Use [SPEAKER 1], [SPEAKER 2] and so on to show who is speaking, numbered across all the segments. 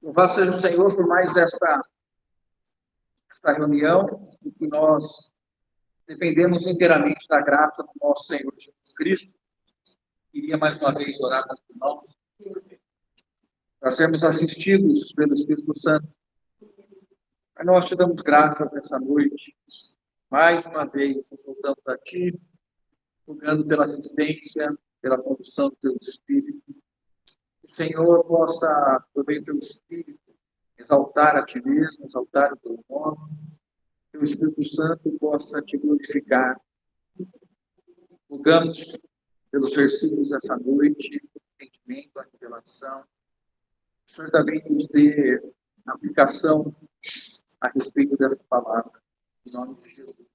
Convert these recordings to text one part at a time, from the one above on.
[SPEAKER 1] Louvado seja o Senhor por mais esta reunião, em que nós dependemos inteiramente da graça do nosso Senhor Jesus Cristo. Queria mais uma vez orar com os irmãos, para sermos assistidos pelo Espírito Santo. Mas nós te damos graças nessa noite. Mais uma vez, nos voltamos a Ti, rogando pela assistência, pela condução do Teu Espírito. Que o Senhor possa, por meio do Teu Espírito, exaltar a Ti mesmo, exaltar o Teu nome, que o Espírito Santo possa Te glorificar. Rogamos pelos versículos dessa noite, o entendimento, a revelação. O Senhor também nos dê aplicação a respeito dessa palavra. Em nome de Jesus.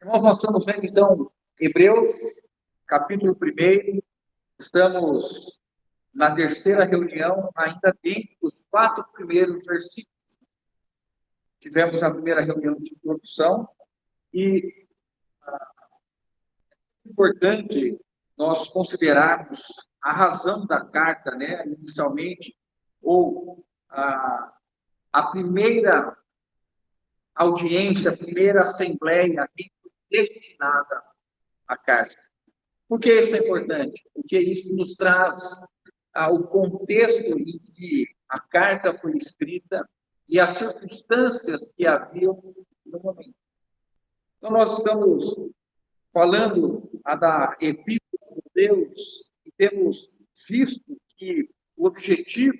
[SPEAKER 1] Irmãos, nós estamos vendo, então, Hebreus, capítulo 1. Estamos na terceira reunião, ainda dentro dos 4 primeiros versículos. Tivemos a primeira reunião de introdução e é importante nós considerarmos a razão da carta, né, inicialmente, ou a primeira audiência, a primeira assembleia destinada à carta. Por que isso é importante? Porque isso nos traz o contexto em que a carta foi escrita e as circunstâncias que haviam no momento. Então, nós estamos falando da Epístola de Deus e temos visto que o objetivo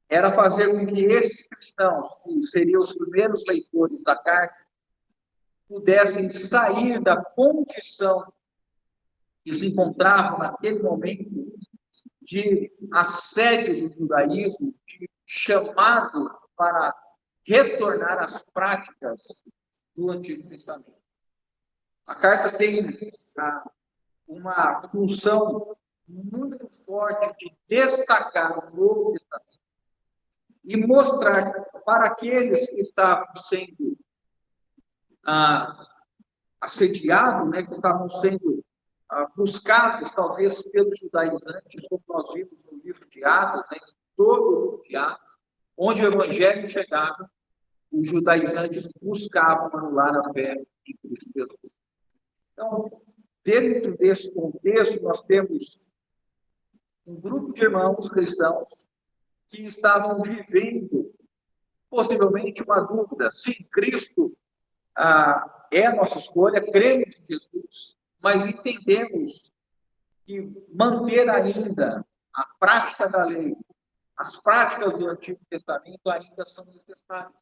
[SPEAKER 1] era fazer com que esses cristãos, que seriam os primeiros leitores da carta, pudessem sair da condição que se encontravam naquele momento de assédio do judaísmo, de chamado para retornar às práticas do Antigo Testamento. A carta tem uma função muito forte de destacar o Novo Testamento e mostrar para aqueles que estavam sendo assediados, né, que estavam sendo buscados, talvez, pelos judaizantes, como nós vimos no livro de Atos, né, em todo o livro de Atos, onde o evangelho chegava, os judaizantes buscavam anular a fé em Cristo Jesus. Então, dentro desse contexto, nós temos um grupo de irmãos cristãos que estavam vivendo, possivelmente, uma dúvida: se Cristo é a nossa escolha, cremos em Jesus, mas entendemos que manter ainda a prática da lei, as práticas do Antigo Testamento ainda são necessárias.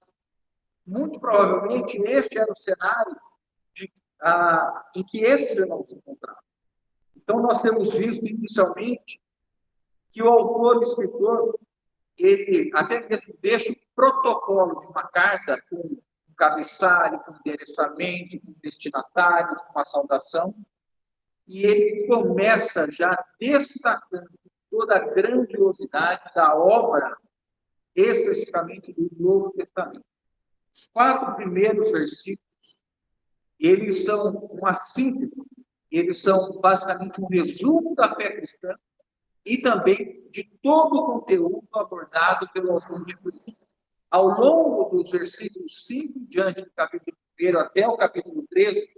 [SPEAKER 1] Muito provavelmente, este era o cenário em que esses irmãos se encontravam. Então, nós temos visto inicialmente que o autor, o escritor, ele até mesmo deixa o protocolo de uma carta com um cabeçalho, com endereçamento, com destinatários, com uma saudação, e ele começa já destacando toda a grandiosidade da obra, especificamente do Novo Testamento. Os 4 primeiros versículos, eles são uma síntese, eles são basicamente um resumo da fé cristã e também de todo o conteúdo abordado pelo autor de Hebreus. Ao longo dos versículos 5 em diante, do capítulo 1 até o capítulo 13,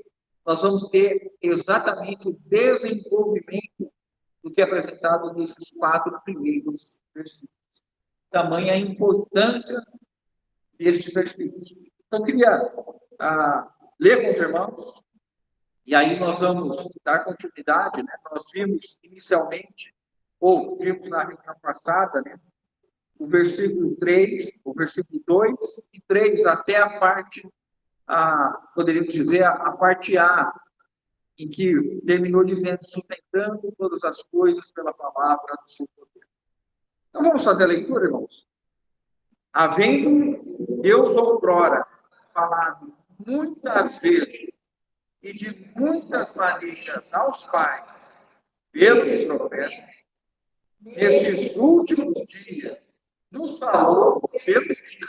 [SPEAKER 1] nós vamos ter exatamente o desenvolvimento do que é apresentado nesses 4 primeiros versículos. Tamanha a importância destes versículos. Então, eu queria ler com os irmãos, e aí nós vamos dar continuidade, né? Nós vimos inicialmente, ou vimos na reunião passada, né, o versículo 3, o versículo 2 e 3, até a parte, poderíamos dizer, a parte A, em que terminou dizendo: sustentando todas as coisas pela palavra do seu poder. Então, vamos fazer a leitura, irmãos? Havendo Deus outrora falado muitas vezes e de muitas maneiras aos pais, pelos profetas, nesses últimos dias, nos falou pelo Filho,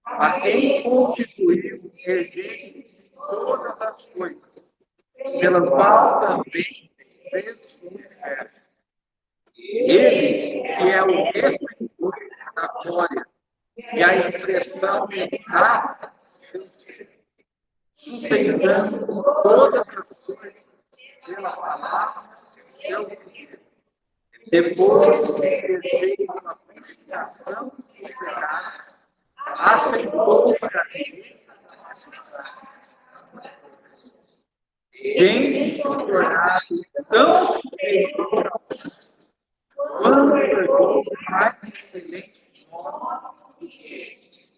[SPEAKER 1] a quem constituiu herdeiro de todas as coisas, pela qual também fez o universo. Ele, que é o mesmo da glória e a expressão exata, sustentando todas as coisas pela palavra do seu poder. Depois de receber uma purificação dos pecados, assentou-se à direita da majestade. Tem se tornado tão superior quando herdou mais excelente nome do que eles.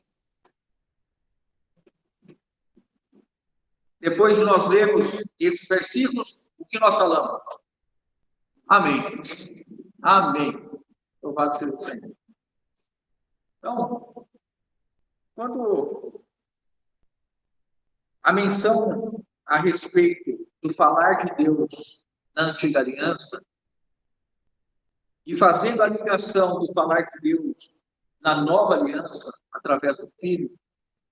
[SPEAKER 1] Depois de nós lermos esses versículos, o que nós falamos? Amém. Amém. Louvado seja o Senhor. Então, quando a menção a respeito do falar de Deus na antiga aliança, e fazendo a ligação do falar de Deus na nova aliança, através do Filho,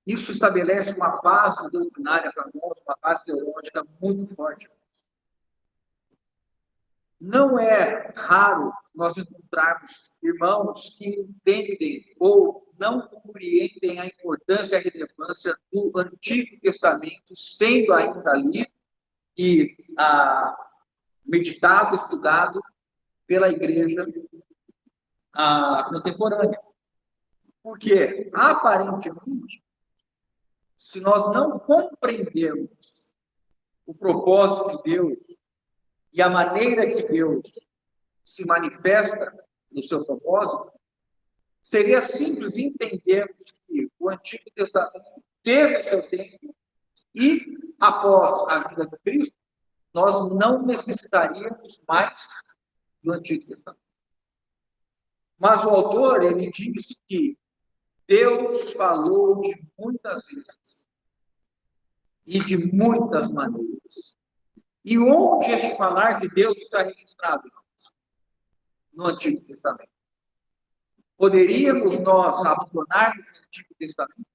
[SPEAKER 1] isso estabelece uma base doutrinária para nós, uma base teológica muito forte. Não é raro nós encontrarmos irmãos que entendem ou não compreendem a importância e a relevância do Antigo Testamento, sendo ainda ali e meditado, estudado pela igreja contemporânea. Porque, aparentemente, se nós não compreendermos o propósito de Deus e a maneira que Deus se manifesta no seu propósito, seria simples entendermos que o Antigo Testamento teve o seu tempo e, após a vida de Cristo, nós não necessitaríamos mais do Antigo Testamento. Mas o autor, ele diz que Deus falou de muitas vezes e de muitas maneiras. E onde este falar de Deus está registrado? No Antigo Testamento. Poderíamos nós abandonarmos o Antigo Testamento?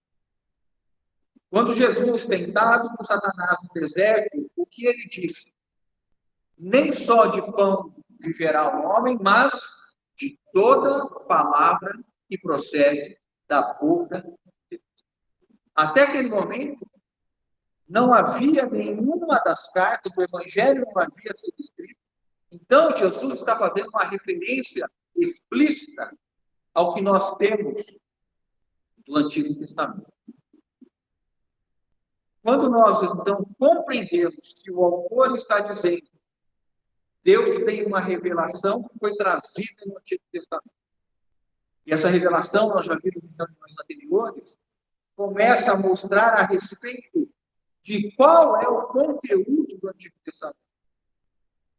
[SPEAKER 1] Quando Jesus, tentado por Satanás no deserto, o que ele disse? Nem só de pão viverá o homem, mas de toda palavra que procede da boca de Deus. Até aquele momento, não havia nenhuma das cartas, o Evangelho não havia sido escrito. Então, Jesus está fazendo uma referência explícita ao que nós temos do Antigo Testamento. Quando nós, então, compreendemos que o autor está dizendo Deus tem uma revelação que foi trazida no Antigo Testamento. E essa revelação, nós já vimos em reuniões anteriores, começa a mostrar a respeito de qual é o conteúdo do Antigo Testamento.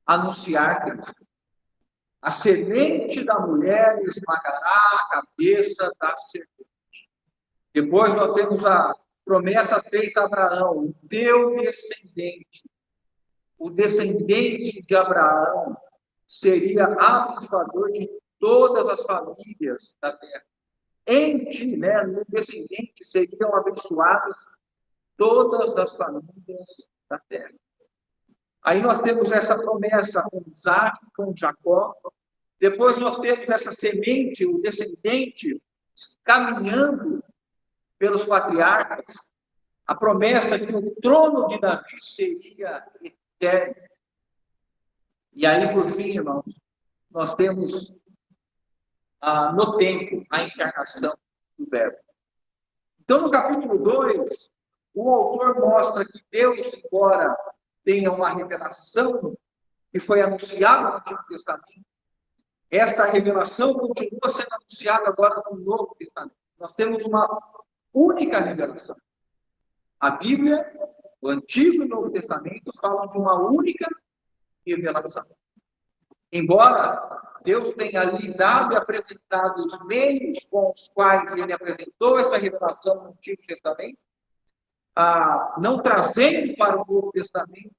[SPEAKER 1] Anunciar Cristo. A semente da mulher esmagará a cabeça da serpente. Depois nós temos a promessa feita a Abraão, o teu descendente. O descendente de Abraão seria abençoador de todas as famílias da terra. Em ti, no descendente, seriam abençoadas todas as famílias da terra. Aí nós temos essa promessa com Isaac, com Jacó. Depois nós temos essa semente, o descendente, caminhando pelos patriarcas. A promessa que o trono de Davi seria eterno. E aí, por fim, irmãos, nós temos no tempo a encarnação do Verbo. Então, no capítulo 2, o autor mostra que Deus, embora tenha uma revelação que foi anunciada no Antigo Testamento, esta revelação continua sendo anunciada agora no Novo Testamento. Nós temos uma única revelação. A Bíblia, o Antigo e o Novo Testamento falam de uma única revelação. Embora Deus tenha lhe dado e apresentado os meios com os quais ele apresentou essa revelação no Antigo Testamento, não trazendo para o Novo Testamento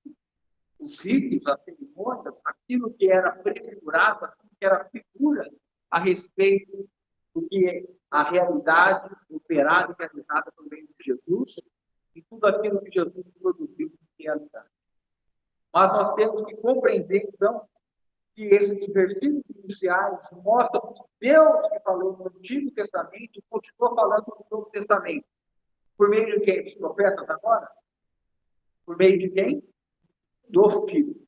[SPEAKER 1] os ritos, as cerimônias, aquilo que era prefigurado, aquilo que era figura a respeito do que é a realidade operada e realizada por meio de Jesus e tudo aquilo que Jesus produziu em realidade. Mas nós temos que compreender, então, que esses versículos iniciais mostram que Deus que falou no Antigo Testamento continuou falando no Novo Testamento. Por meio de quem? Dos profetas agora? Por meio de quem? Do Filho.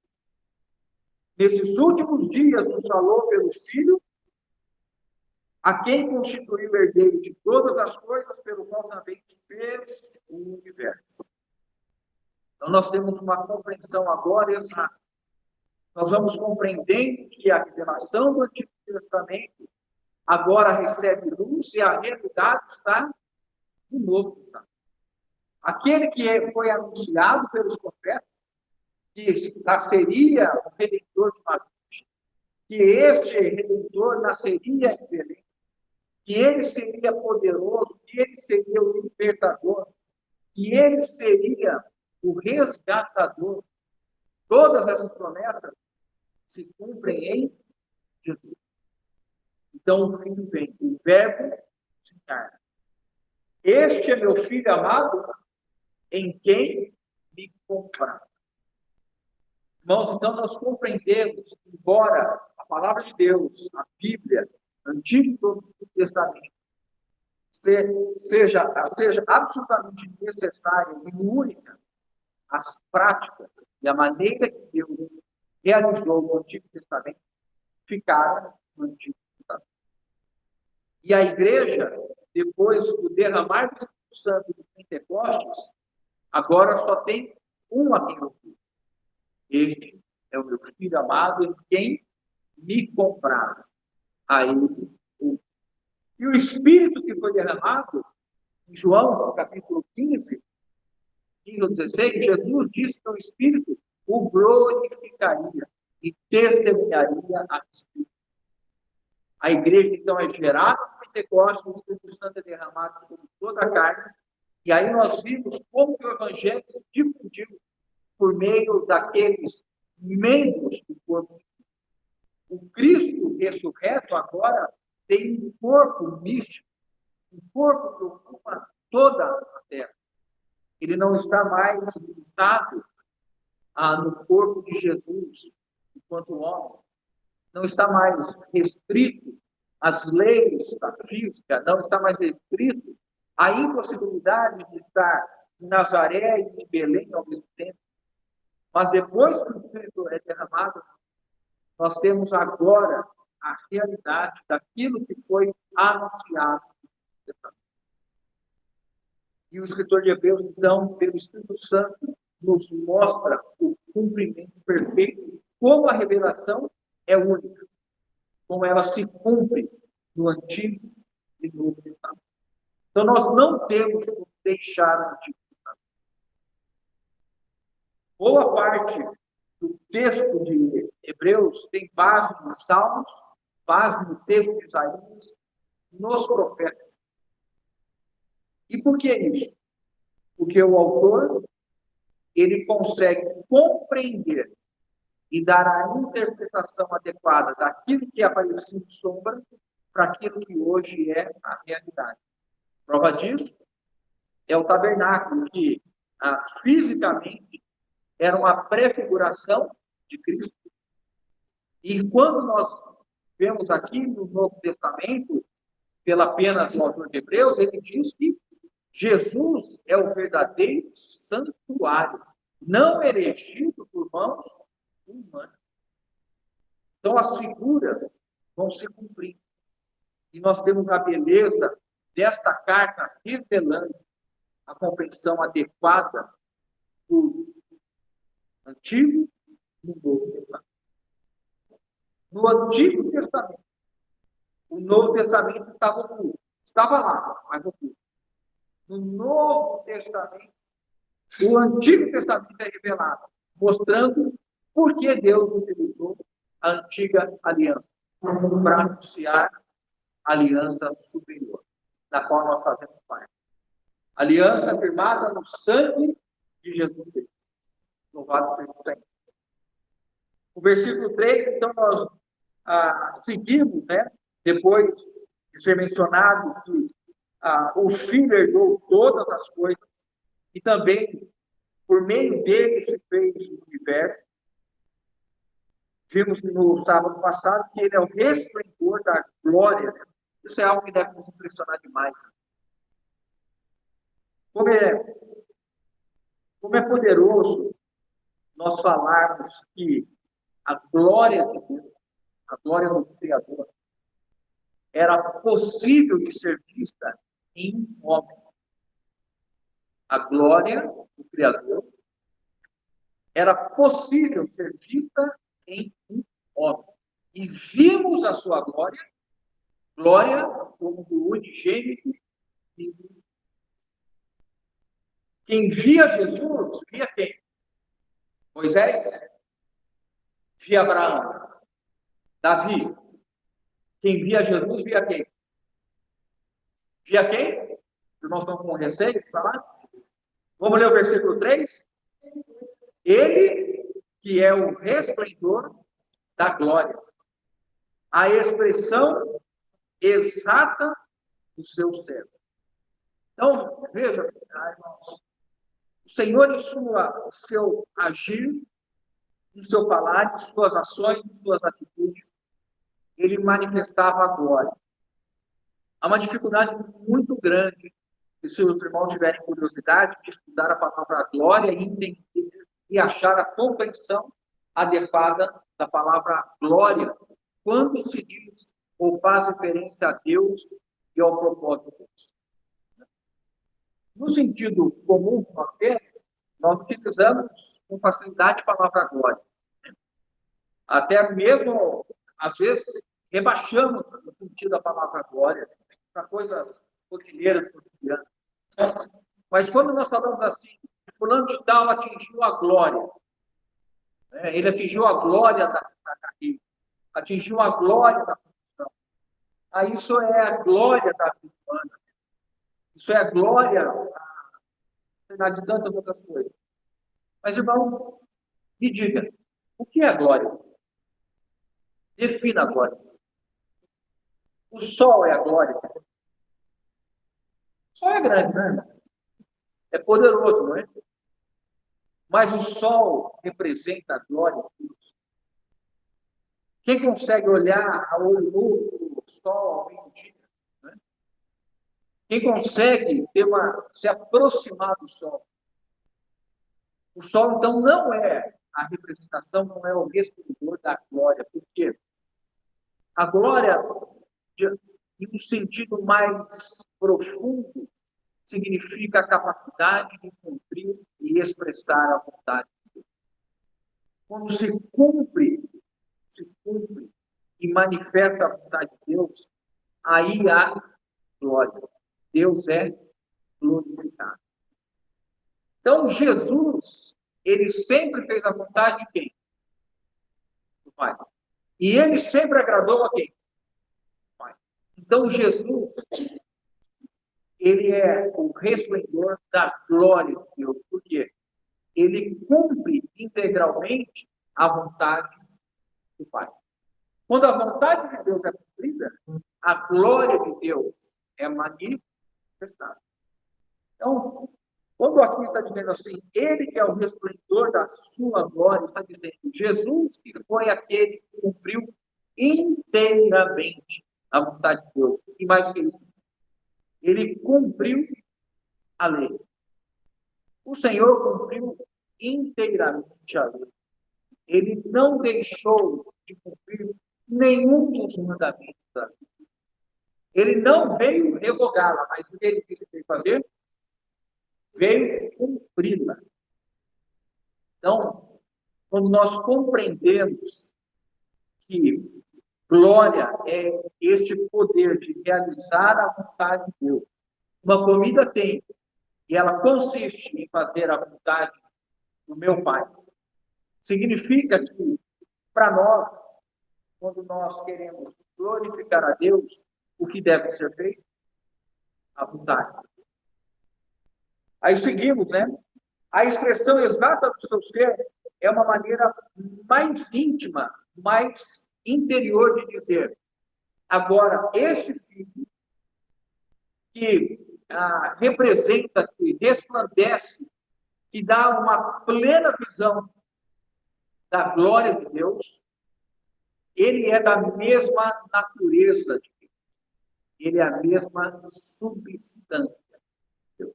[SPEAKER 1] Nesses últimos dias nos falou pelo Filho, a quem constituiu o herdeiro de todas as coisas, pelo qual também fez o universo. Então nós temos uma compreensão agora exata. Nós vamos compreendendo que a revelação do Antigo Testamento agora recebe luz e a realidade está no Novo Testamento. Aquele que foi anunciado pelos profetas, que nasceria o Redentor de Maria, que este Redentor nasceria em Belém, que ele seria poderoso, que ele seria o libertador, que ele seria o resgatador. Todas essas promessas se cumprem em Jesus. Então o Filho vem, o Verbo se encarna. Este é meu Filho amado, em quem me comprar. Irmãos, então nós compreendemos, embora a palavra de Deus, a Bíblia, Antigo e Novo Testamento, seja absolutamente necessária e única, as práticas e a maneira que Deus realizou no Antigo Testamento ficaram no Antigo Testamento. E a igreja, depois do derramar do Espírito Santo do Pentecostes, agora só tem um a quem ouvir. Este é o meu Filho amado, em quem me compraz. A ele ouvi. E o Espírito que foi derramado, em João, capítulo 15 ou 16, Jesus disse que o Espírito o glorificaria e testemunharia a respeito. A igreja, então, é gerada no Pentecostes, o Espírito Santo é derramado sobre toda a carne, e aí nós vimos como que o Evangelho se difundiu por meio daqueles membros do corpo. O Cristo ressurreto agora tem um corpo místico, um corpo que ocupa toda a terra. Ele não está mais limitado no corpo de Jesus, enquanto homem. Não está mais restrito às leis da física, não está mais restrito à impossibilidade de estar em Nazaré e em Belém ao mesmo tempo. Mas depois que o Espírito é derramado, nós temos agora a realidade daquilo que foi anunciado. E o escritor de Hebreus, então, pelo Espírito Santo, nos mostra o cumprimento perfeito, como a revelação é única, como ela se cumpre no Antigo e no Novo Testamento. Então, nós não temos que deixar o Antigo Testamento. Boa parte do texto de Hebreus tem base nos Salmos, base no texto de Isaías, nos profetas. E por que isso? Porque o autor, ele consegue compreender e dar a interpretação adequada daquilo que aparecia em sombra para aquilo que hoje é a realidade. Prova disso é o tabernáculo, que fisicamente era uma prefiguração de Cristo. E quando nós vemos aqui no Novo Testamento, pela apenas o autor de Hebreus, ele diz que Jesus é o verdadeiro santuário, não erigido por mãos humanas. Então, as figuras vão se cumprir. E nós temos a beleza desta carta revelando a compreensão adequada do Antigo e do Novo Testamento. No Antigo Testamento, o Novo Testamento estava oculto. Estava lá, mas oculto. No Novo Testamento, o Antigo Testamento é revelado, mostrando por que Deus utilizou a antiga aliança para anunciar a aliança superior, da qual nós fazemos parte. Aliança firmada no sangue de Jesus Cristo. Louvado seja o Senhor. O versículo 3, então, nós seguimos, depois de ser mencionado que o Filho herdou todas as coisas e também, por meio dele, se fez o universo. Vimos no sábado passado que ele é o resplendor da glória, né? Isso é algo que deve nos impressionar demais. Como é, como é poderoso nós falarmos que a glória de Deus, a glória do Criador, era possível de ser vista em um homem. A glória do Criador era possível ser vista em um homem. E vimos a sua glória, glória como do unigênito. Quem via Jesus, via quem? Moisés? Via Abraão? Davi? Quem via Jesus, via quem? Via quem? Nós estamos com receio de falar? Vamos ler o versículo 3? Ele que é o resplendor da glória, a expressão exata do seu ser. Então, veja, irmãos, o Senhor em seu agir, em seu falar, em suas ações, em suas atitudes, ele manifestava a glória. Há uma dificuldade muito grande, e se os irmãos tiverem curiosidade de estudar a palavra glória e entender e achar a compreensão adequada da palavra glória, quando se diz ou faz referência a Deus e ao propósito de Deus. No sentido comum que nós temos, nós utilizamos com facilidade a palavra glória. Até mesmo, às vezes, rebaixamos o sentido da palavra glória para coisas rotineiras, cotidianas. Mas quando nós falamos assim, fulano de tal atingiu a glória, né? Ele atingiu a glória da carreira, atingiu a glória da função. Aí isso é a glória da vida humana. Isso é a glória de tantas outras coisas. Mas, irmãos, me diga, o que é a glória? Defina a glória. O sol é a glória. O sol é grande, né, irmão? É poderoso, não é? Mas o sol representa a glória de Deus. Quem consegue olhar a olho nu o sol ao meio-dia? Né? Quem consegue se aproximar do sol? O sol, então, não é a representação, não é o resplendor da glória, porque a glória, em um sentido mais profundo, significa a capacidade de cumprir e expressar a vontade de Deus. Quando se cumpre e manifesta a vontade de Deus, aí há glória. Deus é glorificado. Então, Jesus, ele sempre fez a vontade de quem? Do Pai. E ele sempre agradou a quem? Do Pai. Então, Jesus, ele é o resplendor da glória de Deus. Por quê? Ele cumpre integralmente a vontade do Pai. Quando a vontade de Deus é cumprida, a glória de Deus é manifestada. Então, quando aqui está dizendo assim, ele que é o resplendor da sua glória, está dizendo Jesus que foi aquele que cumpriu inteiramente a vontade de Deus. E mais do que isso, ele cumpriu a lei. O Senhor cumpriu inteiramente a lei. Ele não deixou de cumprir nenhum dos mandamentos da lei. Ele não veio revogá-la, mas o que ele disse que veio fazer? Veio cumpri-la. Então, quando nós compreendemos que glória é este poder de realizar a vontade de Deus, uma comida tem, e ela consiste em fazer a vontade do meu Pai. Significa que, para nós, quando nós queremos glorificar a Deus, o que deve ser feito? A vontade. Aí seguimos, né? A expressão exata do seu ser é uma maneira mais íntima, mais interior de dizer. Agora, este filho que representa, que resplandece, que dá uma plena visão da glória de Deus, Ele é da mesma natureza de Deus. Ele é a mesma substância de Deus.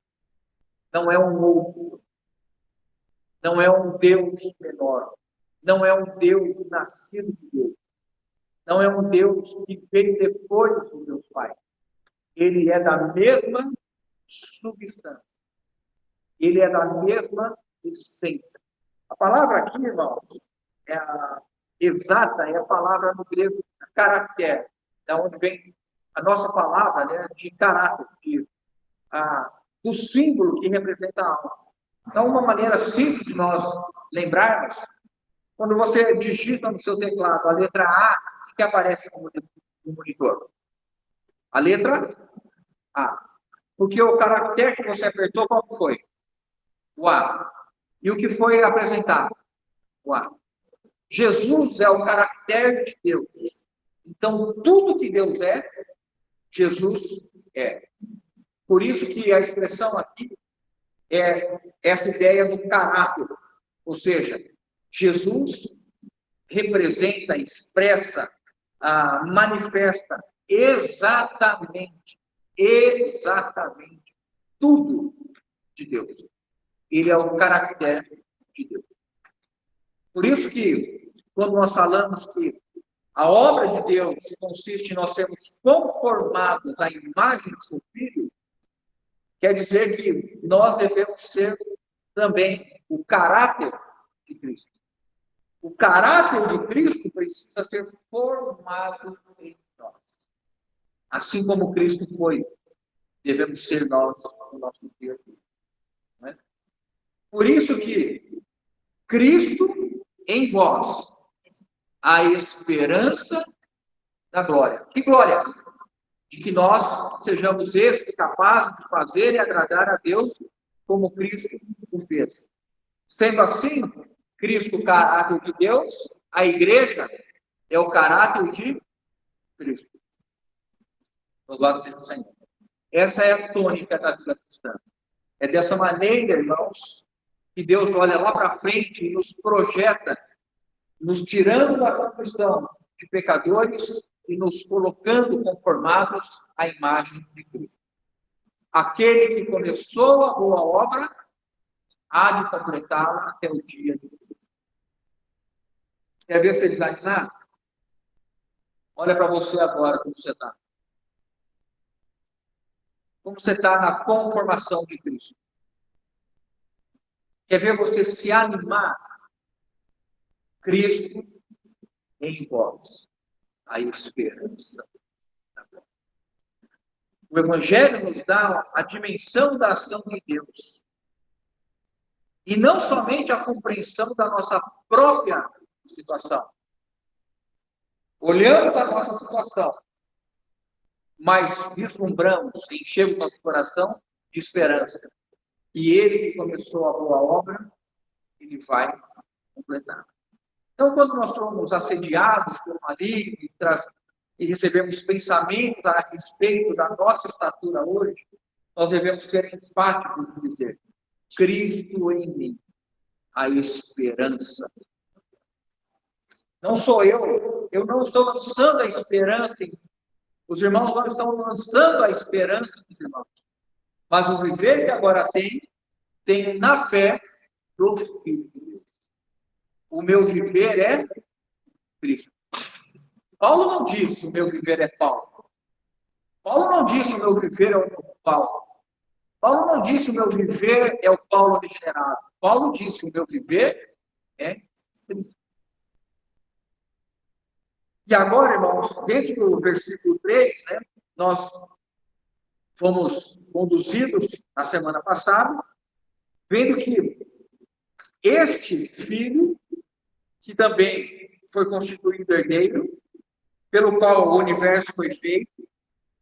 [SPEAKER 1] Não é um outro. Não é um Deus menor. Não é um Deus nascido de Deus. Não é um Deus que veio depois do Deus Pai. Ele é da mesma substância. Ele é da mesma essência. A palavra aqui, irmãos, exata, é a palavra no grego caráter, da onde vem a nossa palavra, né, de caráter, do símbolo que representa a alma. Então, uma maneira simples de nós lembrarmos, quando você digita no seu teclado a letra A, o que aparece no monitor? A letra A. Porque o caractere que você apertou, qual foi? O A. E o que foi apresentado? O A. Jesus é o caractere de Deus. Então, tudo que Deus é, Jesus é. Por isso que a expressão aqui é essa ideia do caráter. Ou seja, Jesus representa, expressa, manifesta exatamente tudo de Deus. Ele é o caractere de Deus. Por isso que, quando nós falamos que a obra de Deus consiste em nós sermos conformados à imagem do seu Filho, quer dizer que nós devemos ser também o caráter de Cristo. O caráter de Cristo precisa ser formado em nós. Assim como Cristo foi, devemos ser nós no nosso dia a dia. Não é? Por isso que Cristo em vós, a esperança da glória. Que glória? De que nós sejamos esses capazes de fazer e agradar a Deus como Cristo o fez. Sendo assim, Cristo, o caráter de Deus, a igreja é o caráter de Cristo. Louvado seja o Senhor. Essa é a tônica da vida cristã. É dessa maneira, irmãos, que Deus olha lá para frente e nos projeta, nos tirando da condição de pecadores e nos colocando conformados à imagem de Cristo. Aquele que começou a boa obra há de completá-la até o dia de Cristo. Quer ver se desanimar? Olha para você agora como você está. Como você está na conformação de Cristo. Quer ver você se animar? Cristo em vós, a esperança. O Evangelho nos dá a dimensão da ação de Deus. E não somente a compreensão da nossa própria situação. Olhamos a nossa situação, mas vislumbramos, enchemos nosso coração de esperança. E Ele que começou a boa obra, Ele vai completar. Então, quando nós somos assediados por maligno e recebemos pensamentos a respeito da nossa estatura hoje, nós devemos ser enfáticos e dizer: Cristo em mim, a esperança. Não sou eu não estou lançando a esperança em mim. Os irmãos não estão lançando a esperança dos irmãos. Mas o viver que agora tenho na fé do Filho de Deus. O meu viver é Cristo. Paulo não disse o meu viver é Paulo. Paulo não disse o meu viver é o Paulo. Paulo não disse o meu viver é o Paulo regenerado. Paulo disse o meu viver é Cristo. E agora, irmãos, dentro do versículo 3, né, nós fomos conduzidos na semana passada, vendo que este filho, que também foi constituído herdeiro, pelo qual o universo foi feito,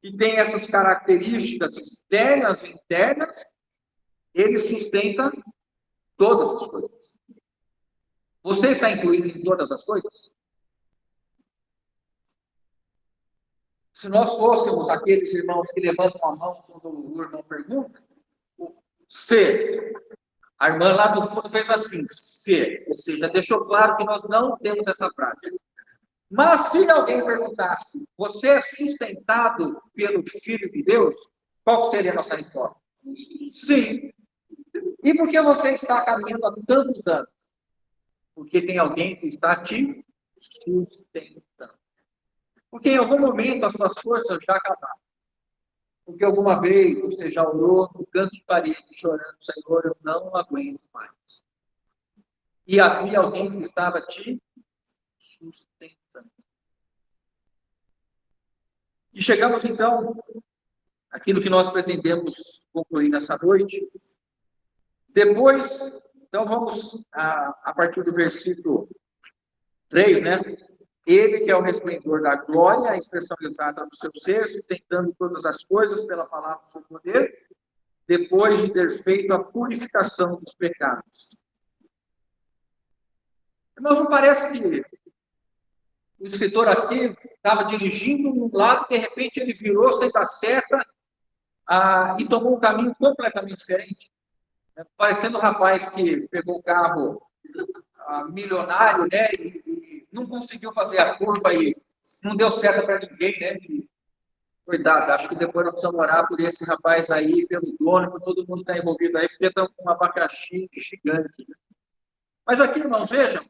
[SPEAKER 1] e tem essas características externas e internas, ele sustenta todas as coisas. Você está incluído em todas as coisas? Se nós fôssemos aqueles irmãos que levantam a mão quando o irmão pergunta, se a irmã lá do fundo fez assim, se, ou seja, deixou claro que nós não temos essa prática. Mas se alguém perguntasse, você é sustentado pelo Filho de Deus? Qual seria a nossa resposta? Sim. E por que você está caminhando há tantos anos? Porque tem alguém que está te sustentando. Porque em algum momento as suas forças já acabaram. Porque alguma vez você já orou no canto de parede, chorando, Senhor, eu não aguento mais. E havia alguém que estava te sustentando. E chegamos então àquilo que nós pretendemos concluir nessa noite. Depois, então vamos a partir do versículo 3, né? Ele que é o resplendor da glória, a expressão exata do seu ser, sustentando todas as coisas pela palavra do seu poder, depois de ter feito a purificação dos pecados. Mas não parece que o escritor aqui estava dirigindo num lado, de repente ele virou sem dar seta e tomou um caminho completamente diferente. Parecendo um rapaz que pegou o carro milionário, né, e não conseguiu fazer a curva e não deu certo para ninguém, né? Cuidado, acho que depois nós precisamos orar por esse rapaz aí, pelo dono, por todo mundo que está envolvido aí, porque estão com um abacaxi gigante. Mas aqui, irmãos, vejam,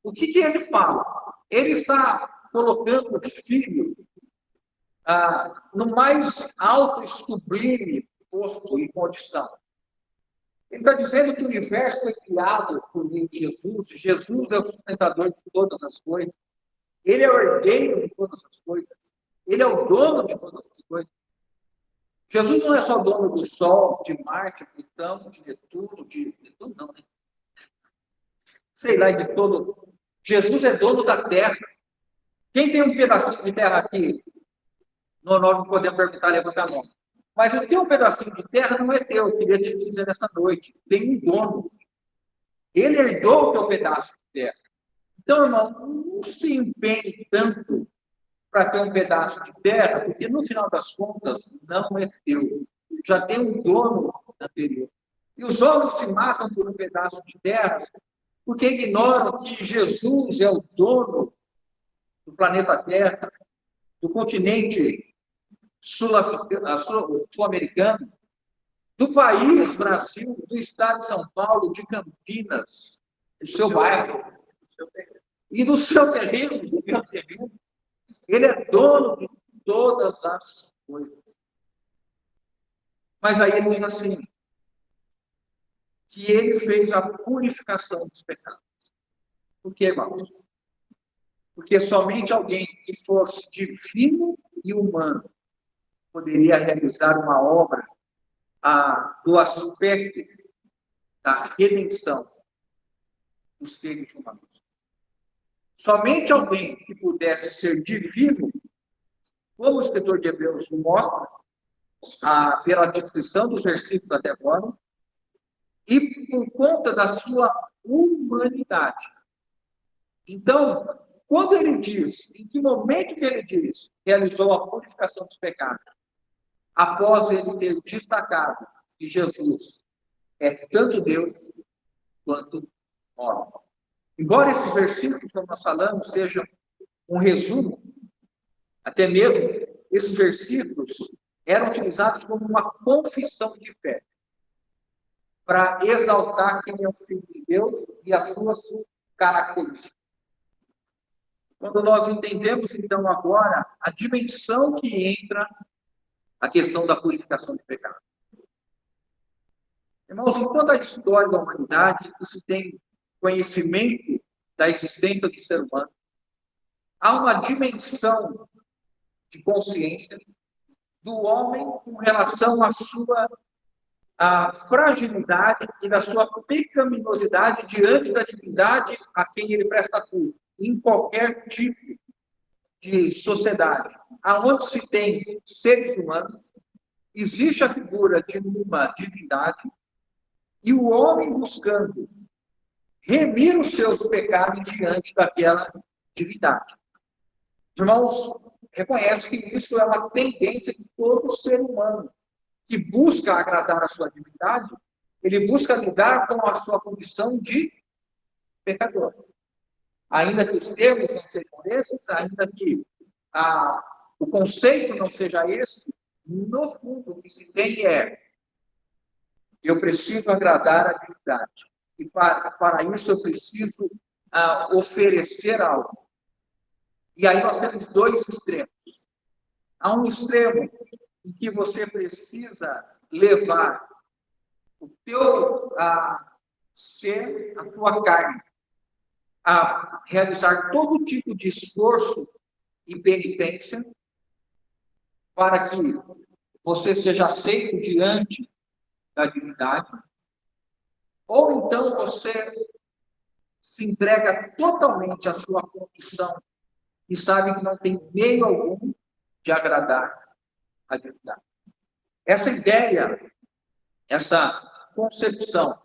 [SPEAKER 1] o que ele fala? Ele está colocando o filho no mais alto e sublime posto e condição. Ele está dizendo que o universo foi criado por Jesus. Jesus é o sustentador de todas as coisas. Ele é o herdeiro de todas as coisas. Ele é o dono de todas as coisas. Jesus não é só dono do Sol, de Marte, Plutão, de Netuno, de Netuno não, né? Sei lá, de todo. Jesus é dono da terra. Quem tem um pedacinho de terra aqui? Nós não podemos perguntar, levanta a mão. Mas o teu pedacinho de terra não é teu, eu queria te dizer nessa noite. Tem um dono. Ele herdou o teu pedaço de terra. Então, irmão, não se empenhe tanto para ter um pedaço de terra, porque no final das contas não é teu. Já tem um dono anterior. E os homens se matam por um pedaço de terra porque ignoram que Jesus é o dono do planeta Terra, do continente sul-americano, do país Brasil, do estado de São Paulo, de Campinas, do seu bairro, e do seu terreno, do meu terreno. Ele é dono de todas as coisas. Mas aí ele diz assim, que ele fez a purificação dos pecados. Por quê, irmãos? Porque somente alguém que fosse divino e humano poderia realizar uma obra do aspecto da redenção dos seres humanos. Somente alguém que pudesse ser divino, como o escritor de Hebreus mostra, pela descrição dos versículos até agora, e por conta da sua humanidade. Então, quando ele diz, em que momento que ele diz, realizou a purificação dos pecados, após ele ter destacado que Jesus é tanto Deus quanto homem. Embora esses versículos que nós falamos sejam um resumo, até mesmo esses versículos eram utilizados como uma confissão de fé, para exaltar quem é o Filho de Deus e as suas características. Quando nós entendemos, então, agora, a dimensão que entra a questão da purificação de pecado. Irmãos, em toda a história da humanidade, que se tem conhecimento da existência do ser humano, há uma dimensão de consciência do homem com relação à sua fragilidade e da sua pecaminosidade diante da divindade a quem ele presta culto, em qualquer tipo de sociedade. Aonde se tem seres humanos, existe a figura de uma divindade e o homem buscando remir os seus pecados diante daquela divindade. Os irmãos reconhecem que isso é uma tendência de todo ser humano que busca agradar a sua divindade, ele busca lidar com a sua condição de pecador. ainda que os termos não sejam esses, ainda que o conceito não seja esse, no fundo, o que se tem é: eu preciso agradar a divindade. E para isso eu preciso oferecer algo. E aí nós temos dois extremos. Há um extremo em que você precisa levar o teu ser, a tua carne, a realizar todo tipo de esforço e penitência para que você seja aceito diante da divindade, ou então você se entrega totalmente à sua condição e sabe que não tem meio algum de agradar a divindade. Essa ideia, essa concepção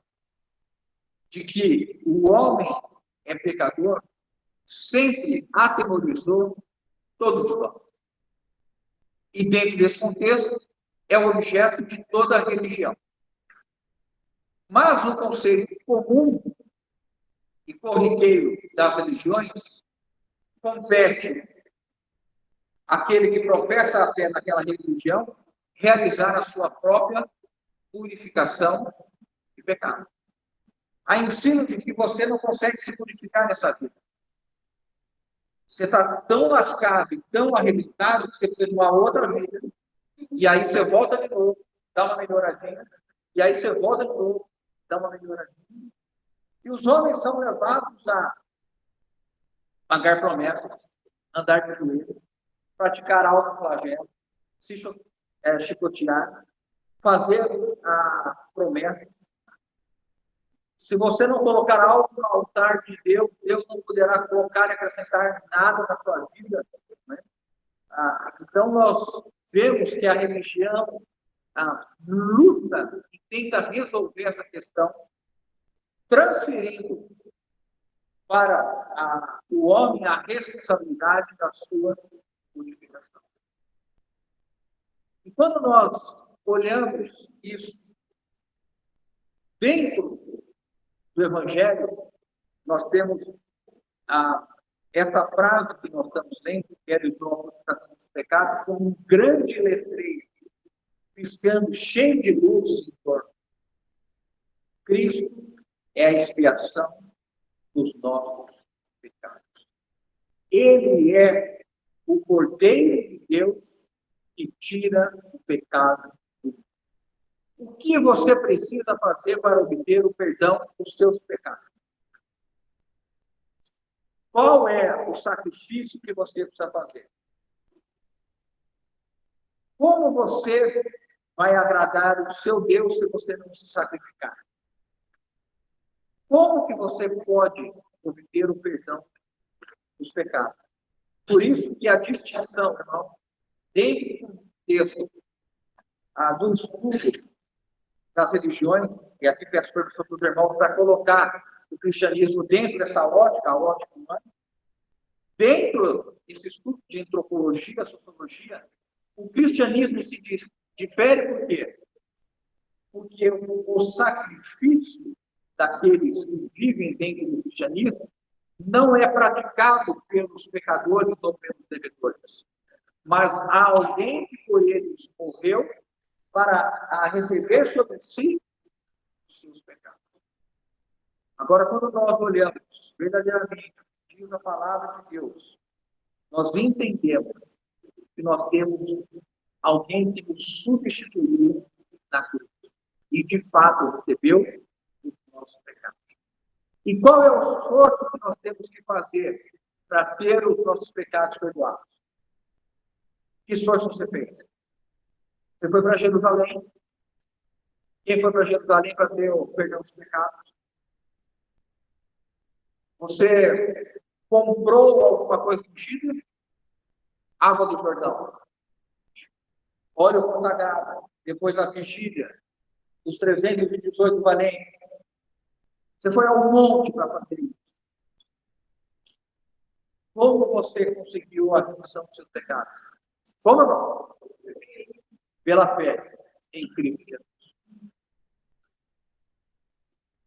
[SPEAKER 1] de que o homem é pecador, sempre atemorizou todos os homens. E dentro desse contexto, é o objeto de toda a religião. Mas o conceito comum e corriqueiro das religiões compete àquele que professa a fé naquela religião realizar a sua própria purificação de pecado. Há ensino de que você não consegue se purificar nessa vida. Você está tão lascado e tão arrebentado que você precisa de uma outra vida. E aí você volta de novo, dá uma melhoradinha. E aí você volta de novo, dá uma melhoradinha. E os homens são levados a pagar promessas, andar de joelho, praticar autoflagelo, se chicotear, fazer promessas. Se você não colocar algo no altar de Deus, Deus não poderá colocar e acrescentar nada na sua vida. Né? Então, nós vemos que a religião luta e tenta resolver essa questão, transferindo para o homem a responsabilidade da sua purificação. E quando nós olhamos isso dentro do Evangelho, nós temos essa frase que nós estamos lendo, que era os pecados, como um grande letreiro, piscando, cheio de luz em torno. Cristo é a expiação dos nossos pecados. Ele é o Cordeiro de Deus que tira o pecado do mundo. O que você precisa fazer para obter o perdão dos seus pecados? Qual é o sacrifício que você precisa fazer? Como você vai agradar o seu Deus se você não se sacrificar? Como que você pode obter o perdão dos pecados? Por isso que a distinção, irmão, dentro do texto do estudo das religiões, e aqui peço permissão para os irmãos para colocar o cristianismo dentro dessa ótica, a ótica humana, dentro desse estudo de antropologia, sociologia, o cristianismo se difere por quê? Porque o sacrifício daqueles que vivem dentro do cristianismo não é praticado pelos pecadores ou pelos devedores, mas há alguém que por eles morreu para receber sobre si os seus pecados. Agora, quando nós olhamos verdadeiramente o que diz a palavra de Deus, nós entendemos que nós temos alguém que nos substituiu na cruz e, de fato, recebeu os nossos pecados. E qual é o esforço que nós temos que fazer para ter os nossos pecados perdoados? Que esforço você fez? Você foi para Jerusalém? Quem foi para Jerusalém para ter o perdão dos pecados? Você comprou alguma coisa ungida? Água do Jordão. Óleo consagrado. Depois a vigília. Os 318 valentes. Você foi ao monte para fazer isso. Como você conseguiu a remissão dos seus pecados? Como não? Pela fé em Cristo Jesus.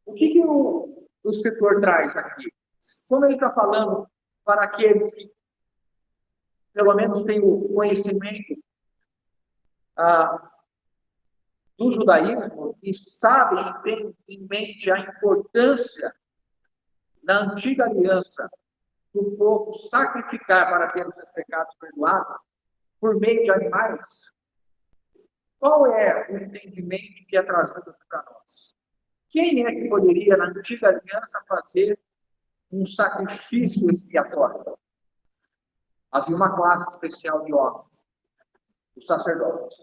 [SPEAKER 1] O que o escritor traz aqui? como ele está falando para aqueles que, pelo menos, têm o conhecimento do judaísmo e sabem e têm em mente a importância na antiga aliança do povo sacrificar para ter os seus pecados perdoados por meio de animais, qual é o entendimento que é trazido para nós? Quem é que poderia, na antiga aliança, fazer um sacrifício expiatório? Havia uma classe especial de homens, os sacerdotes.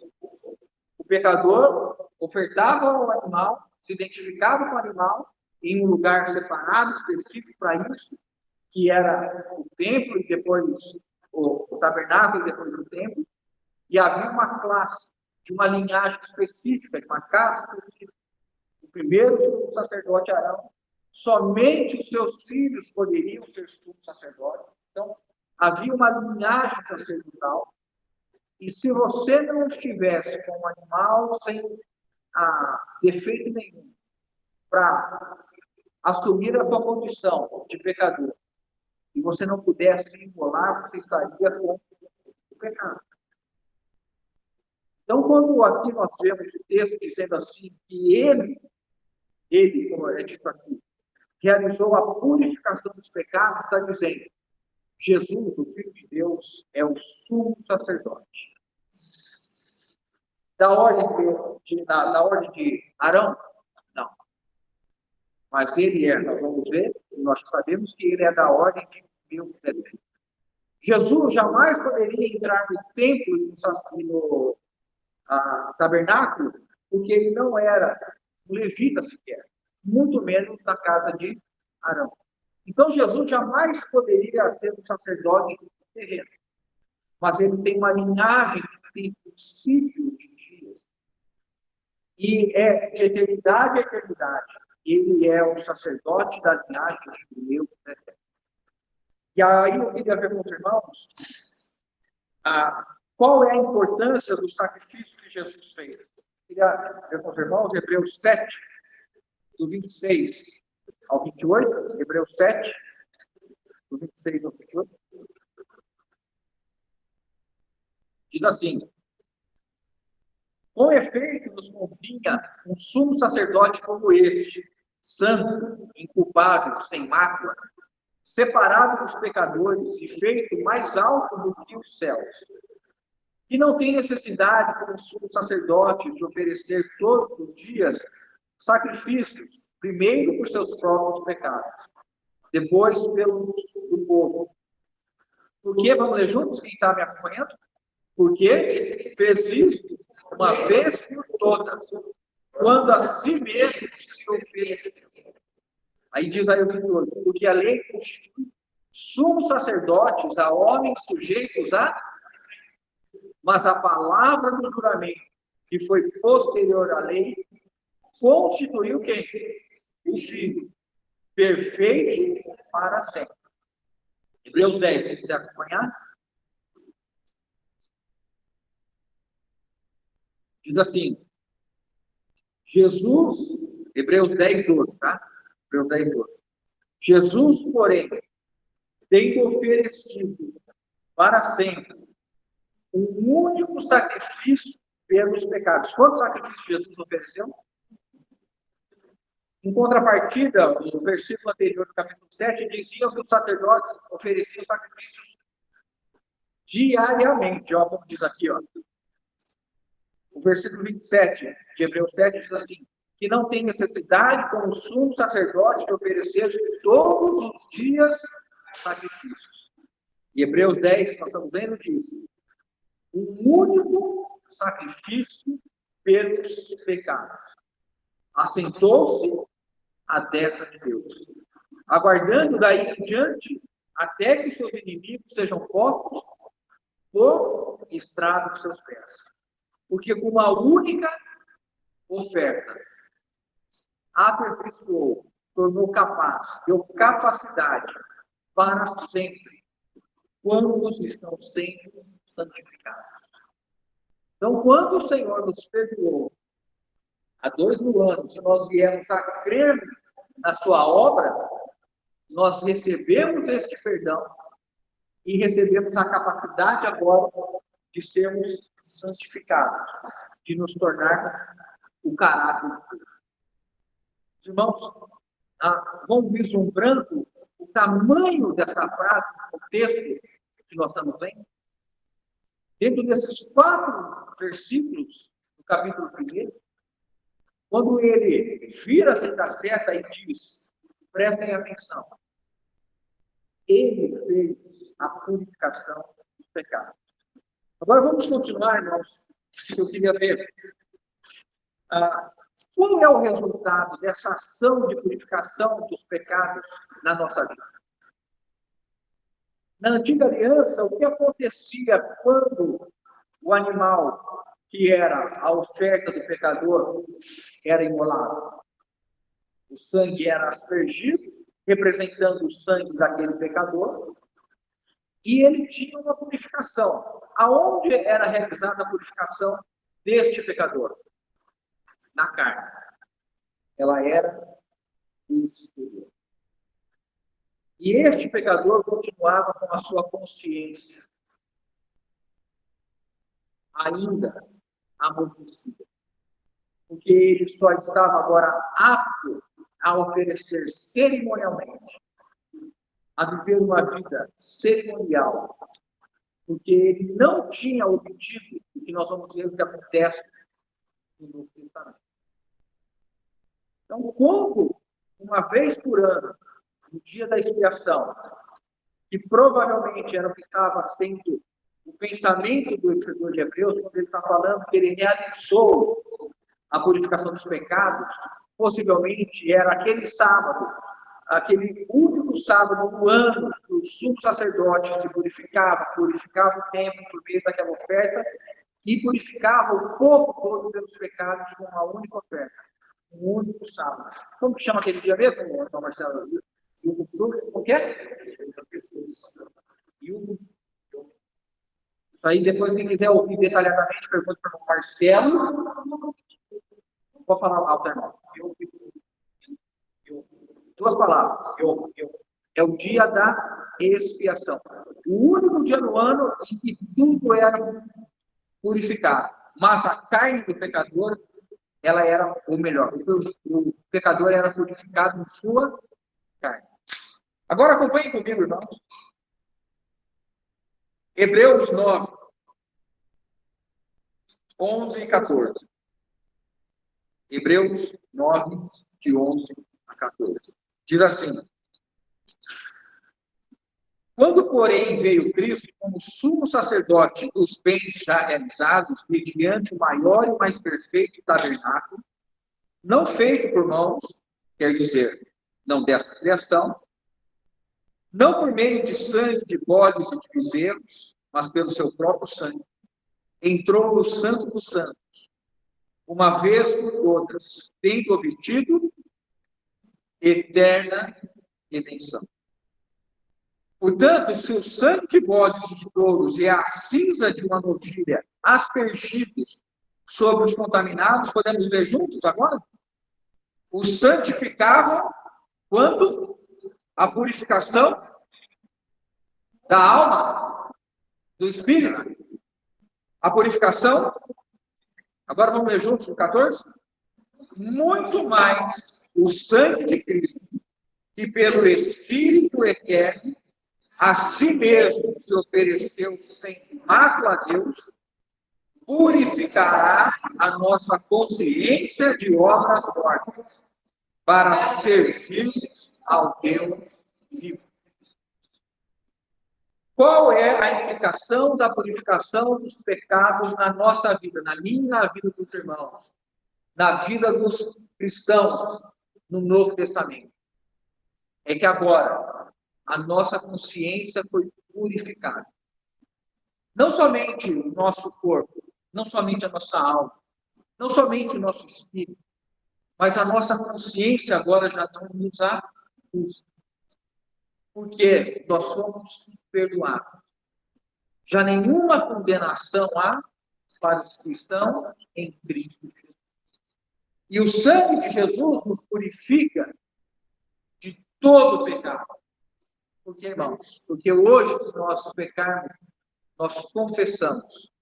[SPEAKER 1] O pecador ofertava o animal, se identificava com o animal, em um lugar separado, específico para isso, que era o templo e depois o tabernáculo e depois o templo, e havia uma classe de uma linhagem específica, de uma casa específica. O primeiro sumo sacerdote Arão, somente os seus filhos poderiam ser sumo sacerdote. Então, havia uma linhagem sacerdotal, e se você não estivesse com um animal sem defeito nenhum, para assumir a sua condição de pecador, e você não pudesse imolar, você estaria com o pecado. Então, quando aqui nós vemos o texto dizendo assim, que ele, como é dito aqui, realizou a purificação dos pecados, está dizendo, Jesus, o Filho de Deus, é o sumo sacerdote. Da ordem de Arão? Não. Mas ele nós vamos ver, nós sabemos que ele é da ordem de Melquisedeque. Jesus jamais poderia entrar no templo e no tabernáculo, porque ele não era um levita sequer, muito menos na casa de Arão. Então, Jesus jamais poderia ser um sacerdote terreno, mas ele tem uma linhagem que tem princípio de dias, e é de eternidade a eternidade. Ele é o sacerdote da linhagem de Melquisedeque. E aí eu queria ver com os irmãos qual é a importância do sacrifício que Jesus fez. Eu queria ver com os irmãos Hebreus 7, do 26 ao 28. Hebreus 7, do 26 ao 28. Diz assim: com efeito nos convinha um sumo sacerdote como este, santo, inculpável, sem mácula, separado dos pecadores e feito mais alto do que os céus, que não tem necessidade, como sumo sacerdote, de oferecer todos os dias sacrifícios, primeiro por seus próprios pecados, depois pelos do povo. Por que? Vamos ler juntos, quem está me acompanhando? Porque fez isto uma vez por todas, quando a si mesmo se ofereceu. Aí diz aí o 28, porque a lei constitui sumos sacerdotes a homens sujeitos mas a palavra do juramento, que foi posterior à lei, constituiu quem? O Filho, perfeito para sempre. Hebreus 10, quem quiser acompanhar? Diz assim, Jesus, Hebreus 10, 12, tá? Hebreus 10, 12. Jesus, porém, tem oferecido para sempre um único sacrifício pelos pecados. Quantos sacrifícios Jesus ofereceu? Em contrapartida, o versículo anterior do capítulo 7 dizia que os sacerdotes ofereciam sacrifícios diariamente. Ó, como diz aqui, ó. O versículo 27 de Hebreus 7 diz assim, que não tem necessidade, como sumo sacerdote, de oferecer todos os dias sacrifícios. E Hebreus 10, nós estamos vendo disso. Um único sacrifício pelos pecados. Assentou-se à destra de Deus, aguardando daí em diante até que seus inimigos sejam postos por estrado dos seus pés. Porque com uma única oferta aperfeiçoou, tornou capaz, deu capacidade para sempre, quantos estão sendo santificados. Então, quando o Senhor nos perdoou há 2000 anos, e nós viemos a crer na sua obra, nós recebemos este perdão e recebemos a capacidade agora de sermos santificados, de nos tornarmos o caráter de Deus. Irmãos, vão vislumbrando o tamanho dessa frase no texto que nós estamos lendo. Dentro desses 4 versículos do capítulo 1, quando ele vira-se da seta e diz, prestem atenção, ele fez a purificação dos pecados. Agora vamos continuar, irmãos. Eu queria ver qual é o resultado dessa ação de purificação dos pecados na nossa vida. Na antiga aliança, o que acontecia quando o animal que era a oferta do pecador era imolado? O sangue era aspergido, representando o sangue daquele pecador, e ele tinha uma purificação. Aonde era realizada a purificação deste pecador? Na carne. Ela era exterior. E este pecador continuava com a sua consciência ainda amortecida, porque ele só estava agora apto a oferecer cerimonialmente, a viver uma vida cerimonial, porque ele não tinha obtido o que nós vamos ver que acontece no Novo Testamento. Então, quando, uma vez por ano, no dia da expiação, que provavelmente era o que estava sendo o pensamento do escritor de Hebreus, quando ele está falando que ele realizou a purificação dos pecados, possivelmente era aquele sábado, aquele único sábado do ano que o sumo sacerdote se purificava o templo por meio daquela oferta e purificava o povo todo pelos pecados com uma única oferta, um único sábado. Como que chama aquele dia mesmo, irmão Marcelo? O que é? Isso aí, depois, quem quiser ouvir detalhadamente, pergunta para o Marcelo. Vou falar alto, irmão. Duas palavras. É o dia da expiação. O único dia no ano em que tudo era purificado. Mas a carne do pecador, ela era o melhor. O pecador era purificado em sua carne. Agora acompanhe comigo, irmãos. Hebreus 9, 11 e 14. Hebreus 9, de 11 a 14. Diz assim: quando, porém, veio Cristo como sumo sacerdote dos bens já realizados, mediante o maior e mais perfeito tabernáculo, não feito por mãos, quer dizer, não desta criação, não por meio de sangue de bodes e de bezerros, mas pelo seu próprio sangue, entrou no Santo dos Santos, uma vez por todas, tendo obtido eterna redenção. Portanto, se o sangue de bodes e de touros e a cinza de uma novilha aspergidos sobre os contaminados, podemos ver juntos agora? Os santificavam quando? A purificação da alma, do espírito. A purificação, agora vamos ler juntos o 14? Muito mais o sangue de Cristo, que pelo Espírito eterno, a si mesmo se ofereceu sem mácula a Deus, purificará a nossa consciência de obras mortas, para servirmos ao Deus vivo. Qual é a implicação da purificação dos pecados na nossa vida, na minha e na vida dos irmãos, na vida dos cristãos no Novo Testamento? É que agora a nossa consciência foi purificada. Não somente o nosso corpo, não somente a nossa alma, não somente o nosso espírito, mas a nossa consciência agora já não nos acusa. Porque nós somos perdoados. Já nenhuma condenação há para os cristãos em Cristo Jesus. E o sangue de Jesus nos purifica de todo pecado. Por que, irmãos? Porque hoje, se nós pecarmos, nós confessamos.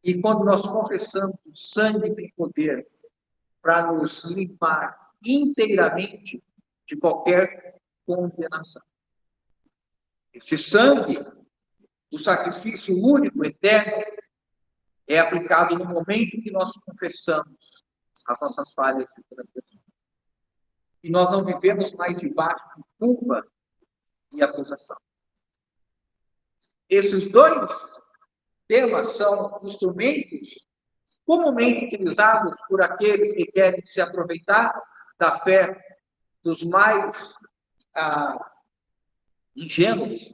[SPEAKER 1] E quando nós confessamos, o sangue tem poder para nos limpar inteiramente de qualquer condenação. Este sangue, do sacrifício único, eterno, é aplicado no momento que nós confessamos as nossas falhas e transgressões. E nós não vivemos mais debaixo de culpa e acusação. Esses dois temas são instrumentos comumente utilizados por aqueles que querem se aproveitar da fé dos mais ingênuos,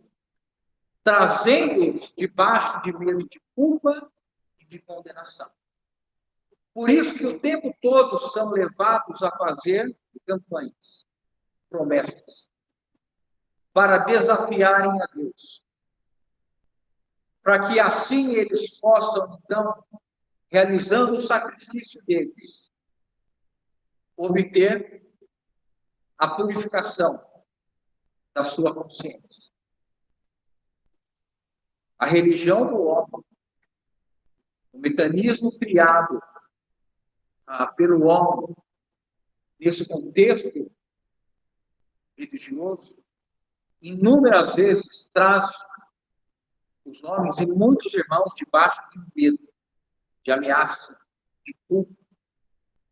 [SPEAKER 1] trazendo-os debaixo de medo de culpa e de condenação. Por isso que o tempo todo são levados a fazer campanhas, promessas, para desafiarem a Deus, para que assim eles possam, então, realizando o sacrifício deles, obter a purificação da sua consciência. A religião do homem, o mecanismo criado pelo homem, nesse contexto religioso, inúmeras vezes traz os homens e muitos irmãos debaixo de medo, de ameaça, de culpa.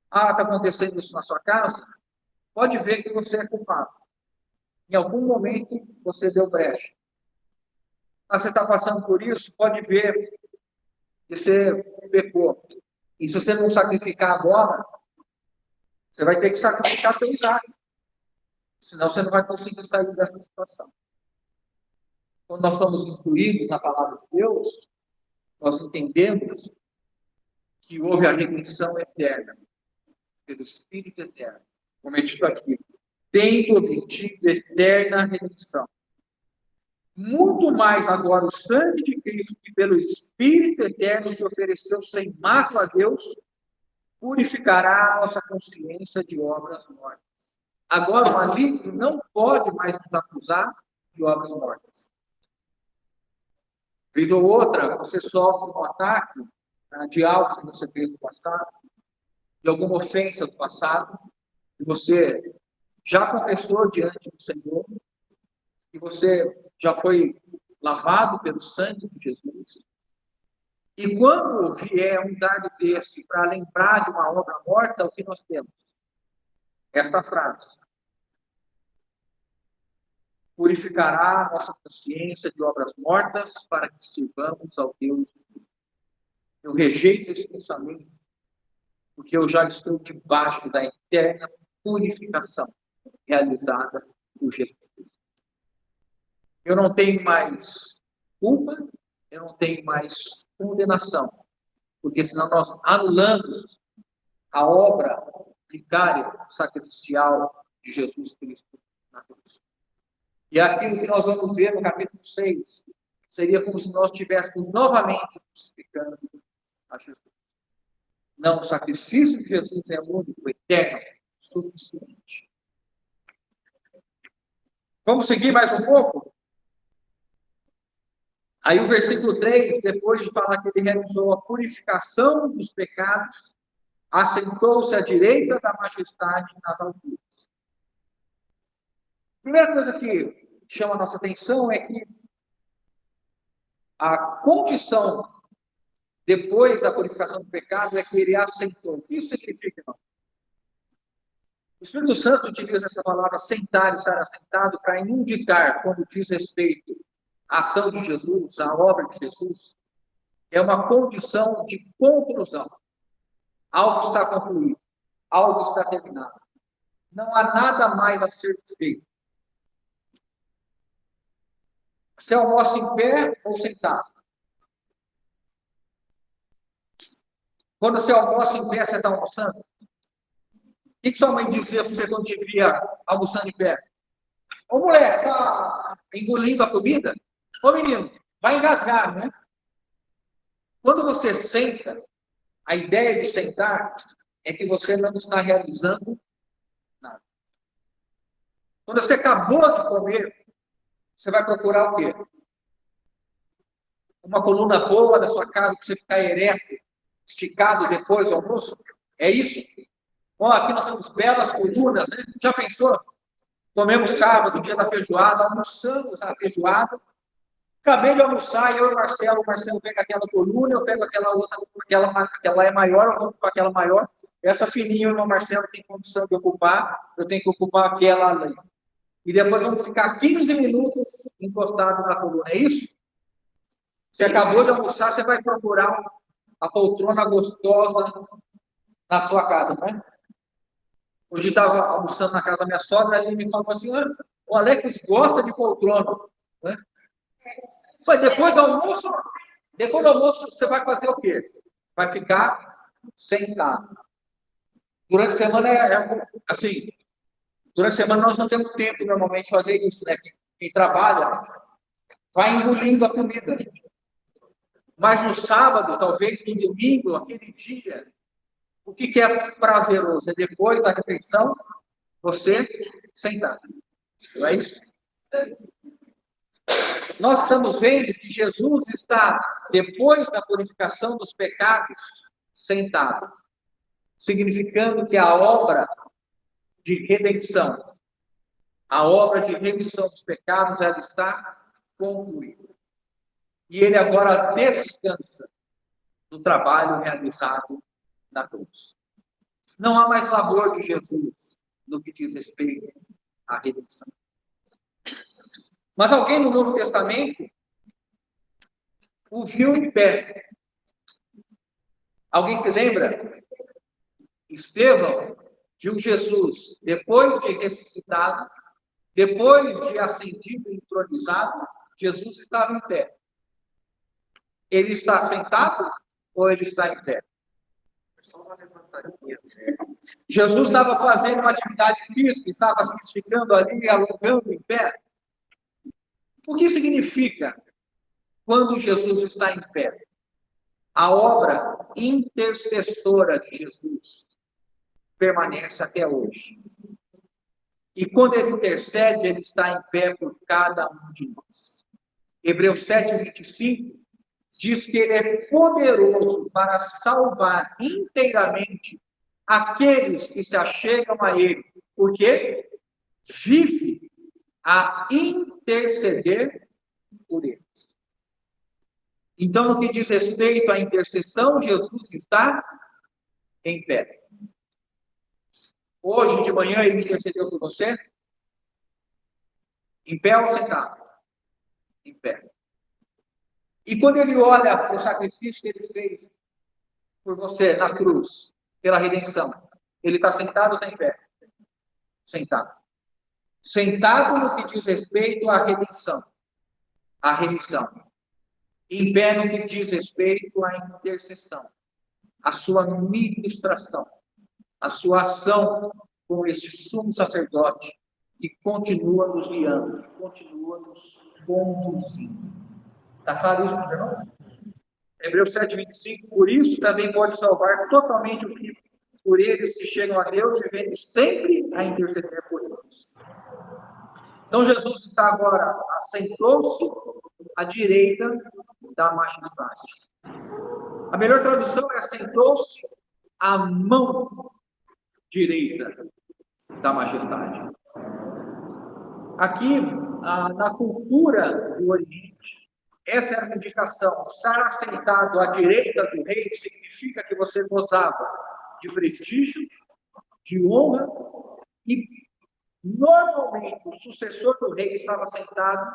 [SPEAKER 1] Está acontecendo isso na sua casa? Pode ver que você é culpado. Em algum momento você deu brecha. Você está passando por isso? Pode ver que você pecou. E se você não sacrificar agora, você vai ter que sacrificar pelo Isaac. Senão você não vai conseguir sair dessa situação. Quando nós somos instruídos na palavra de Deus, nós entendemos que houve a redenção eterna, pelo Espírito eterno, cometido aqui. Tendo obtido eterna redenção. Muito mais agora o sangue de Cristo, que pelo Espírito eterno se ofereceu sem mácula a Deus, purificará a nossa consciência de obras mortas. Agora o maligno não pode mais nos acusar de obras mortas. Vez ou outra, você sofre um ataque de algo que você fez no passado, de alguma ofensa do passado, que você já confessou diante do Senhor, que você já foi lavado pelo sangue de Jesus. E quando vier um dardo desse para lembrar de uma obra morta, o que nós temos? Esta frase: purificará a nossa consciência de obras mortas para que sirvamos ao Deus. Eu rejeito esse pensamento, porque eu já estou debaixo da eterna purificação realizada por Jesus. Eu não tenho mais culpa, eu não tenho mais condenação, porque senão nós anulamos a obra vicária, sacrificial de Jesus Cristo na cruz. E aquilo que nós vamos ver no capítulo 6 seria como se nós estivéssemos novamente crucificando a Jesus. Não, o sacrifício de Jesus é único, eterno, suficiente. Vamos seguir mais um pouco? Aí o versículo 3, depois de falar que ele realizou a purificação dos pecados, assentou-se à direita da majestade nas alturas. A primeira coisa que chama a nossa atenção é que a condição depois da purificação do pecado é que ele assentou. O que isso significa, irmão? O Espírito Santo utiliza essa palavra sentar, estar assentado, para indicar, quando diz respeito à ação de Jesus, à obra de Jesus, é uma condição de conclusão. Algo está concluído, algo está terminado. Não há nada mais a ser feito. Você almoça em pé ou sentado? Quando você almoça em pé, você está almoçando? O que sua mãe dizia para você quando te via almoçando em pé? Ô, mulher, tá engolindo a comida? Ô, menino, vai engasgar, né? Quando você senta, a ideia de sentar é que você não está realizando nada. Quando você acabou de comer, você vai procurar o quê? Uma coluna boa da sua casa para você ficar ereto, esticado depois do almoço? É isso? Ó, aqui nós temos belas colunas, né? Já pensou? Comemos sábado, dia da feijoada, almoçamos a feijoada. Acabei de almoçar, eu e o Marcelo pega aquela coluna, eu pego aquela outra, aquela é maior, eu vou com aquela maior. Essa fininha, o irmão Marcelo tem condição de ocupar, eu tenho que ocupar aquela ali. E depois vamos ficar 15 minutos encostados na coluna, é isso? Você acabou de almoçar, você vai procurar a poltrona gostosa na sua casa, não é? Hoje estava almoçando na casa da minha sogra, e ele me falou assim, o Alex gosta de poltrona, né? Mas depois do almoço, você vai fazer o quê? Vai ficar sentado. Durante a semana, assim, durante a semana nós não temos tempo, normalmente, de fazer isso, né? Quem trabalha, vai engolindo a comida. Mas no sábado, talvez no domingo, aquele dia, o que é prazeroso? É depois da refeição, você sentar. Não é isso? Nós estamos vendo que Jesus está, depois da purificação dos pecados, sentado, significando que a obra de redenção, a obra de remissão dos pecados, ela está concluída. E ele agora descansa do trabalho realizado na cruz. Não há mais labor de Jesus no que diz respeito à redenção. Mas alguém no Novo Testamento o viu em pé. Alguém se lembra? Estevão viu Jesus, depois de ressuscitado, depois de ascendido e entronizado, Jesus estava em pé. Ele está sentado ou ele está em pé? Jesus estava fazendo uma atividade física, estava se esticando ali, alongando em pé. O que significa quando Jesus está em pé? A obra intercessora de Jesus permanece até hoje. E quando ele intercede, ele está em pé por cada um de nós. Hebreus 7:25 diz que ele é poderoso para salvar inteiramente aqueles que se achegam a ele, porque vive a interceder por eles. Então, no que diz respeito à intercessão, Jesus está em pé. Hoje de manhã ele intercedeu por você? Em pé ou sentado? Em pé. E quando ele olha para o sacrifício que ele fez por você na cruz, pela redenção, ele está sentado ou está em pé? Sentado. Sentado no que diz respeito à redenção, à remissão. Em pé no que diz respeito à intercessão, à sua ministração, à sua ação com este sumo sacerdote que continua nos guiando, que continua nos conduzindo. Está claro isso, meus irmãos? Hebreus 7:25, por isso também pode salvar totalmente o que por eles se chegam a Deus, vivendo sempre a interceder por eles. Então Jesus está agora, assentou-se à direita da majestade. A melhor tradução é assentou-se à mão direita da majestade. Aqui, na cultura do Oriente, essa era a indicação. Estar assentado à direita do rei significa que você gozava de prestígio, de honra, e normalmente o sucessor do rei estava sentado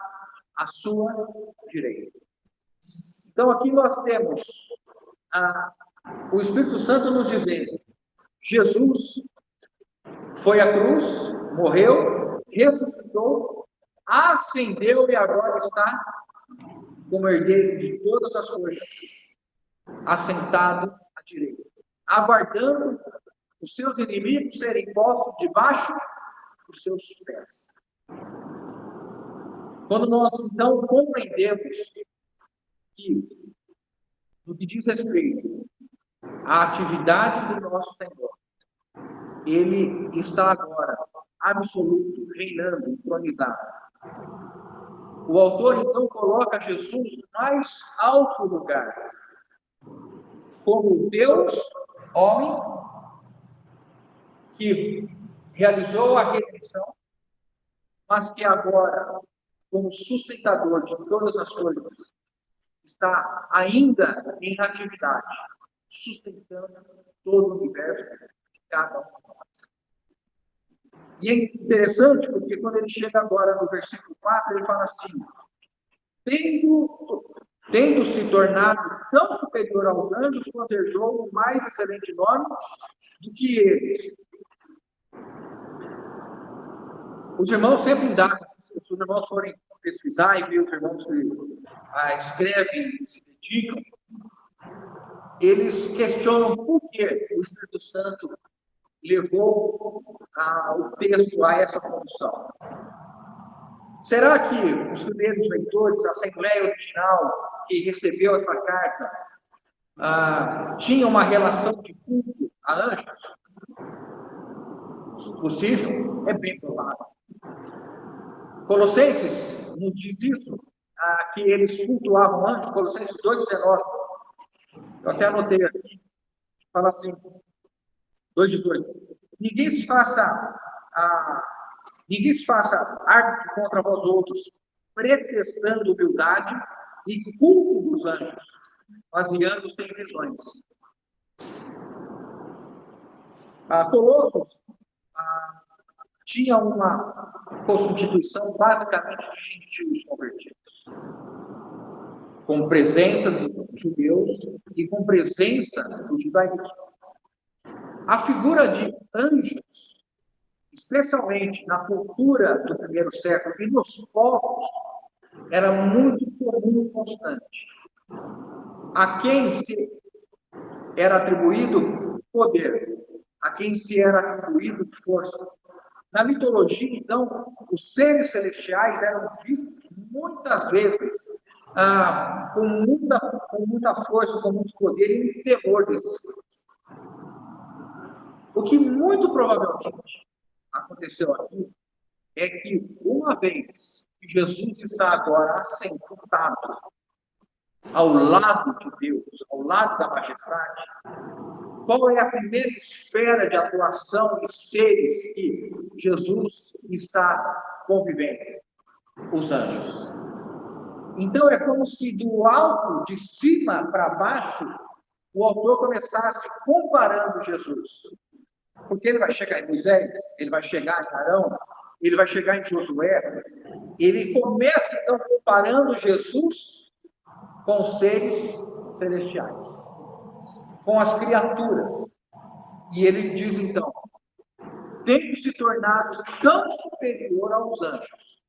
[SPEAKER 1] à sua direita. Então aqui nós temos o Espírito Santo nos dizendo: Jesus foi à cruz, morreu, ressuscitou, ascendeu e agora está como herdeiro de todas as coisas, assentado à direita, aguardando os seus inimigos serem postos debaixo dos seus pés. Quando nós, então, compreendemos que, no que diz respeito à atividade do nosso Senhor, Ele está agora absoluto, reinando, entronizado. O autor, então, coloca Jesus no mais alto lugar, como Deus, homem, que realizou a redenção, mas que agora, como sustentador de todas as coisas, está ainda em atividade, sustentando todo o universo, cada um de nós. E é interessante, porque quando ele chega agora no versículo 4, ele fala assim: tendo se tornado tão superior aos anjos, quando herdou um mais excelente nome do que eles. Os irmãos sempre indagam, se os irmãos forem pesquisar e ver os irmãos que escrevem e se dedicam, eles questionam por que o Espírito Santo levou o texto a essa condição. Será que os primeiros leitores, a Assembleia original que recebeu essa carta, tinha uma relação de culto a anjos? Possível? É bem provável. Colossenses nos diz isso, que eles cultuavam anjos, Colossenses 2,19. Eu até anotei aqui, fala assim, 2,18. Ninguém se faça árbitro contra vós outros, pretextando humildade e culto dos anjos, baseando-se em visões. Colossos tinha uma constituição basicamente de gentios convertidos, com presença dos judeus e com presença do judaísmo. A figura de anjos, especialmente na cultura do primeiro século e nos povos, era muito comum e constante. A quem se era atribuído poder, a quem se era atribuído força. Na mitologia, então, os seres celestiais eram vistos muitas vezes com muita força, com muito poder e temor desses seres. O que muito provavelmente aconteceu aqui é que, uma vez que Jesus está agora assentado ao lado de Deus, ao lado da majestade, qual é a primeira esfera de atuação de seres que Jesus está convivendo? Os anjos. Então, é como se do alto, de cima para baixo, o autor começasse comparando Jesus. Porque ele vai chegar em Moisés, ele vai chegar em Arão, ele vai chegar em Josué. Ele começa, então, comparando Jesus com os seres celestiais, com as criaturas. E ele diz, então, tendo se tornado tão superior aos anjos,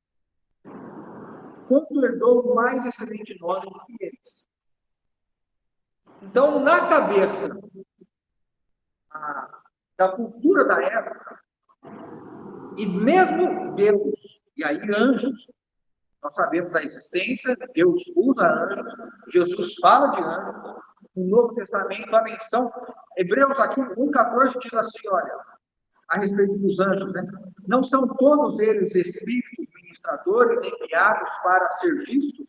[SPEAKER 1] quanto herdou o mais excelente nome do que eles. Então, na cabeça da cultura da época, e mesmo Deus, e aí anjos, nós sabemos da existência, Deus usa anjos, Jesus fala de anjos, no Novo Testamento, a menção, Hebreus aqui, 1,14 diz assim, olha, a respeito dos anjos, né? Não são todos eles espíritos ministradores enviados para serviço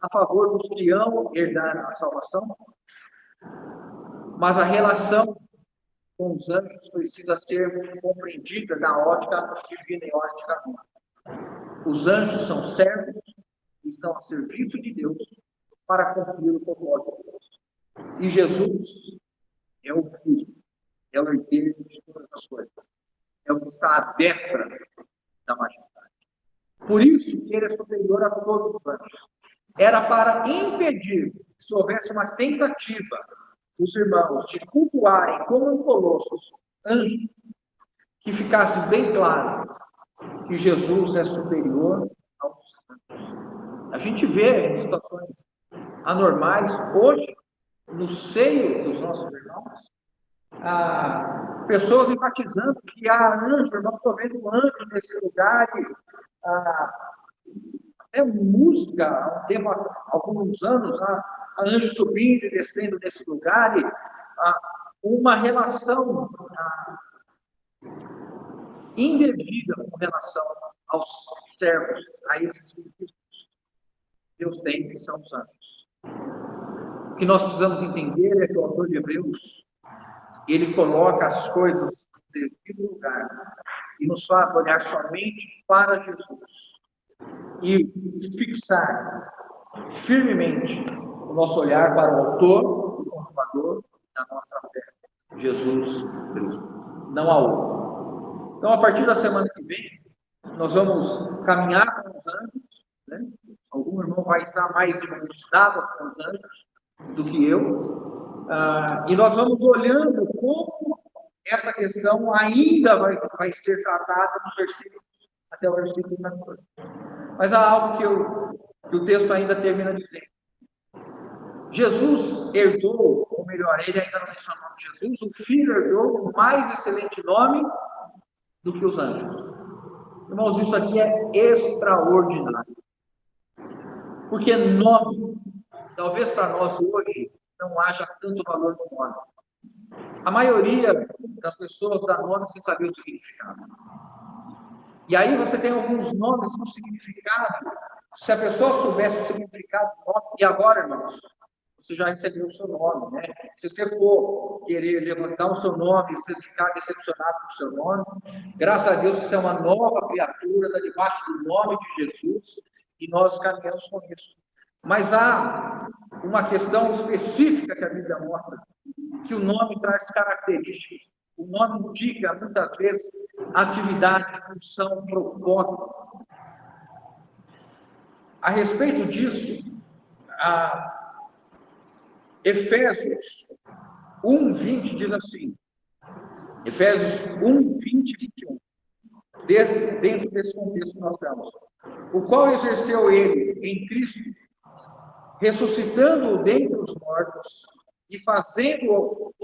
[SPEAKER 1] a favor dos que amam herdar a salvação? Mas a relação com os anjos precisa ser compreendida na ótica divina e ótica humana. Os anjos são servos e estão a serviço de Deus para cumprir o propósito de Deus. E Jesus é o Filho, é o herdeiro de todas as coisas. É o que está à destra da majestade. Por isso que ele é superior a todos os anjos. Era para impedir que se houvesse uma tentativa dos irmãos de cultuarem como em Colossos anjos, que ficasse bem claro que Jesus é superior aos anjos. A gente vê em situações anormais, hoje, no seio dos nossos irmãos, pessoas enfatizando que há anjo, irmão, estou vendo um anjo nesse lugar, até música, há alguns anos, anjo subindo e descendo nesse lugar, uma relação indevida com relação aos servos, a esses que Deus tem, que são os anjos. O que nós precisamos entender é que o autor de Hebreus, ele coloca as coisas no devido lugar e nos faz olhar somente para Jesus e fixar firmemente o nosso olhar para o autor e consumador da nossa fé, Jesus Cristo. Não há outro. Então, a partir da semana que vem, nós vamos caminhar com os anjos, né? Algum irmão vai estar mais de mãos dadas com os anjos do que eu, e nós vamos olhando como essa questão ainda vai ser tratada no versículo, até o versículo 14. Mas há algo que o texto ainda termina dizendo. Jesus herdou, ou melhor, ele ainda não mencionou Jesus, o Filho herdou o mais excelente nome do que os anjos. Irmãos, isso aqui é extraordinário. Porque nome, talvez para nós hoje, não haja tanto valor no nome. A maioria das pessoas dá nome sem saber o significado. E aí você tem alguns nomes com significado. Se a pessoa soubesse o significado do nome, e agora, irmãos, você já recebeu o seu nome, né? Se você for querer levantar o seu nome e você ficar decepcionado com o seu nome, graças a Deus você é uma nova criatura, está debaixo do nome de Jesus, e nós caminhamos com isso. Mas há uma questão específica que a Bíblia mostra, que o nome traz características. O nome indica, muitas vezes, atividade, função, propósito. A respeito disso, Efésios 1:20 diz assim, Efésios 1:20 e 21, dentro desse contexto que nós estamos, o qual exerceu ele em Cristo, ressuscitando-o dentre os mortos e fazendo-o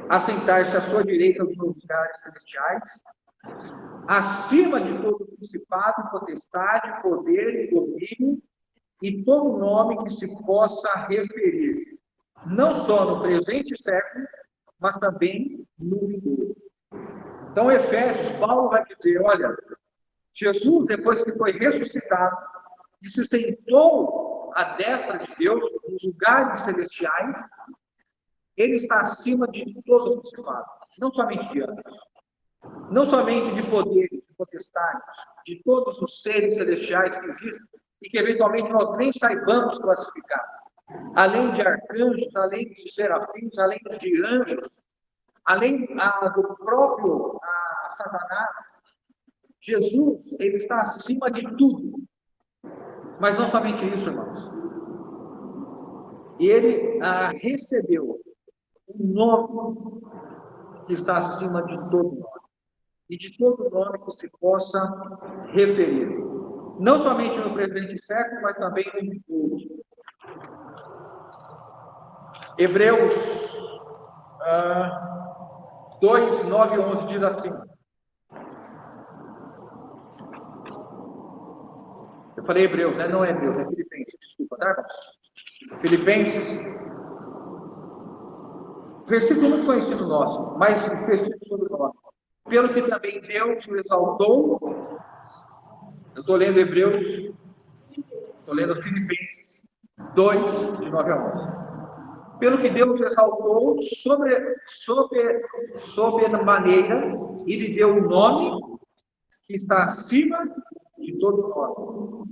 [SPEAKER 1] assentar-se à sua direita nos lugares celestiais, acima de todo principado, potestade, poder e domínio, e todo nome que se possa referir, não só no presente século, mas também no vindouro. Então, Efésios, Paulo vai dizer, olha, Jesus, depois que foi ressuscitado e se sentou à destra de Deus, nos lugares celestiais, ele está acima de todo o principado, não somente de anjos, não somente de poderes, de potestades, de todos os seres celestiais que existem e que eventualmente nós nem saibamos classificar. Além de arcanjos, além de serafins, além de anjos, além do próprio Satanás, Jesus, ele está acima de tudo. Mas não somente isso, irmãos. Ele recebeu um nome que está acima de todo nome. E de todo nome que se possa referir. Não somente no presente século, mas também no futuro. Hebreus 2, 9 e 11 diz assim. Eu falei Hebreus, né? Não é Hebreus, é Filipenses, desculpa, tá? Filipenses. Versículo muito conhecido nosso, mais específico sobre nós. Pelo que também Deus o exaltou. Eu estou lendo Hebreus, estou lendo Filipenses 2, de 9 a 11. Pelo que Deus exaltou sobre maneira e lhe deu um nome que está acima de todo nome,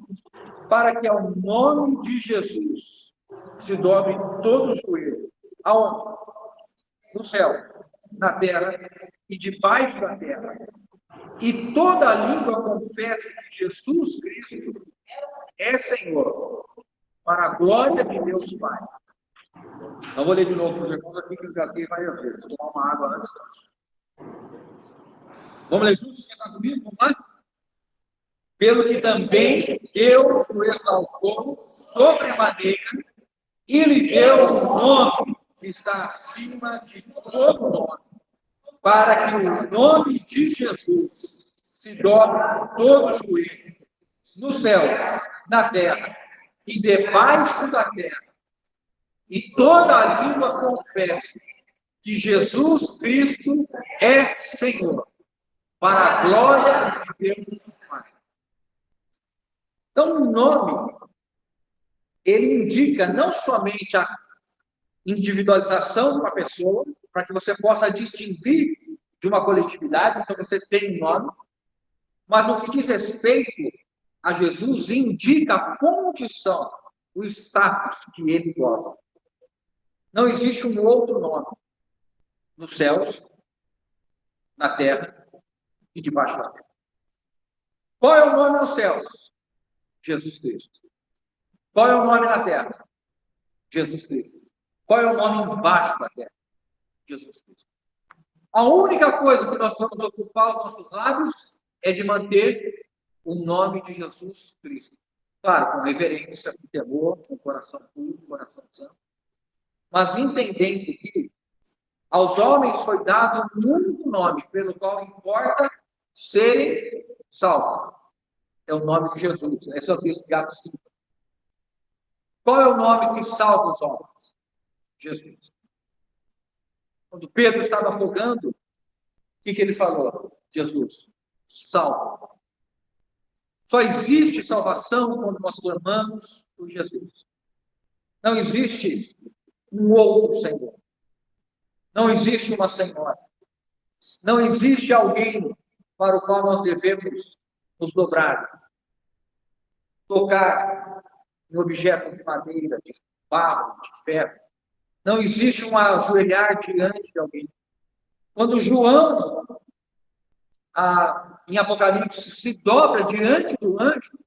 [SPEAKER 1] para que ao nome de Jesus se dobre todo o joelho, aonde? No céu, na terra e debaixo da terra, e toda a língua confesse que Jesus Cristo é Senhor, para a glória de Deus Pai. Não vou ler de novo para os irmãos aqui, que eu gasguei várias vezes. Vou tomar uma água antes. Vamos ler juntos? Quem está comigo? Vamos lá? Pelo que também Deus o exaltou sobremaneira e lhe deu um nome que está acima de todo nome, para que o nome de Jesus se dobre todo o joelho, no céu, na terra e debaixo da terra, e toda a língua confesse que Jesus Cristo é Senhor, para a glória de Deus Pai. Então, o nome, ele indica não somente a individualização de uma pessoa, para que você possa distinguir de uma coletividade, então você tem um nome, mas no que diz respeito a Jesus, indica a condição, o status que ele gosta. Não existe um outro nome nos céus, na terra e debaixo da terra. Qual é o nome nos céus? Jesus Cristo. Qual é o nome na terra? Jesus Cristo. Qual é o nome embaixo da terra? Jesus Cristo. A única coisa que nós vamos ocupar os nossos lábios é de manter o nome de Jesus Cristo. Claro, com reverência, com temor, com coração puro, coração santo. Mas entendendo que aos homens foi dado um único nome, pelo qual importa serem salvos. É o nome de Jesus. Esse é o texto de Atos 5. Qual é o nome que salva os homens? Jesus. Quando Pedro estava afogando, o que ele falou? Jesus, salva. Só existe salvação quando nós clamamos por Jesus. Não existe um outro Senhor. Não existe uma Senhora. Não existe alguém para o qual nós devemos nos dobrar. Tocar em objetos de madeira, de barro, de ferro. Não existe um ajoelhar diante de alguém. Quando João, em Apocalipse, se dobra diante do anjo,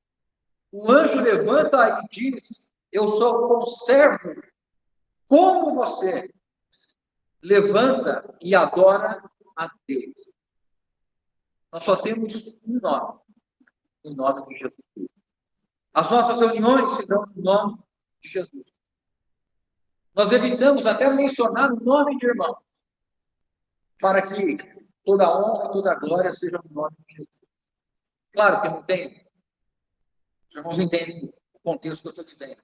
[SPEAKER 1] o anjo levanta e diz: eu sou conservo como você. Levanta e adora a Deus. Nós só temos um nome, o nome de Jesus Cristo. As nossas reuniões se dão no nome de Jesus. Nós evitamos até mencionar o nome de irmão, para que toda a honra e toda a glória seja no nome de Jesus. Claro que não tem, os irmãos entendem o contexto que eu estou dizendo.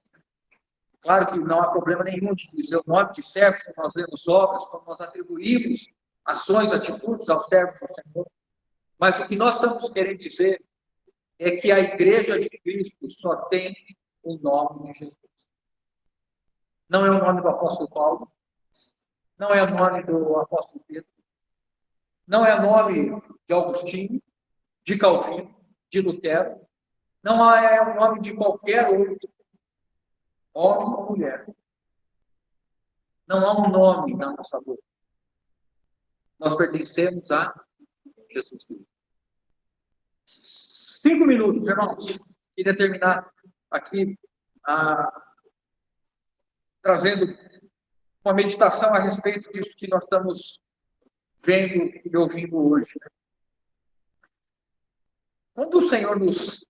[SPEAKER 1] Claro que não há problema nenhum de dizer o nome de servos, quando nós vemos obras, quando nós atribuímos ações, atitudes aos servos do Senhor. Mas o que nós estamos querendo dizer é que a igreja de Cristo só tem o nome de Jesus. Não é o nome do apóstolo Paulo, não é o nome do apóstolo Pedro, não é o nome de Agostinho, de Calvino, de Lutero, não é o nome de qualquer outro homem ou mulher. Não há um nome na nossa boca. Nós pertencemos a Jesus Cristo. 5 minutos, irmãos. Queria terminar aqui trazendo uma meditação a respeito disso que nós estamos vendo e ouvindo hoje. Quando o Senhor nos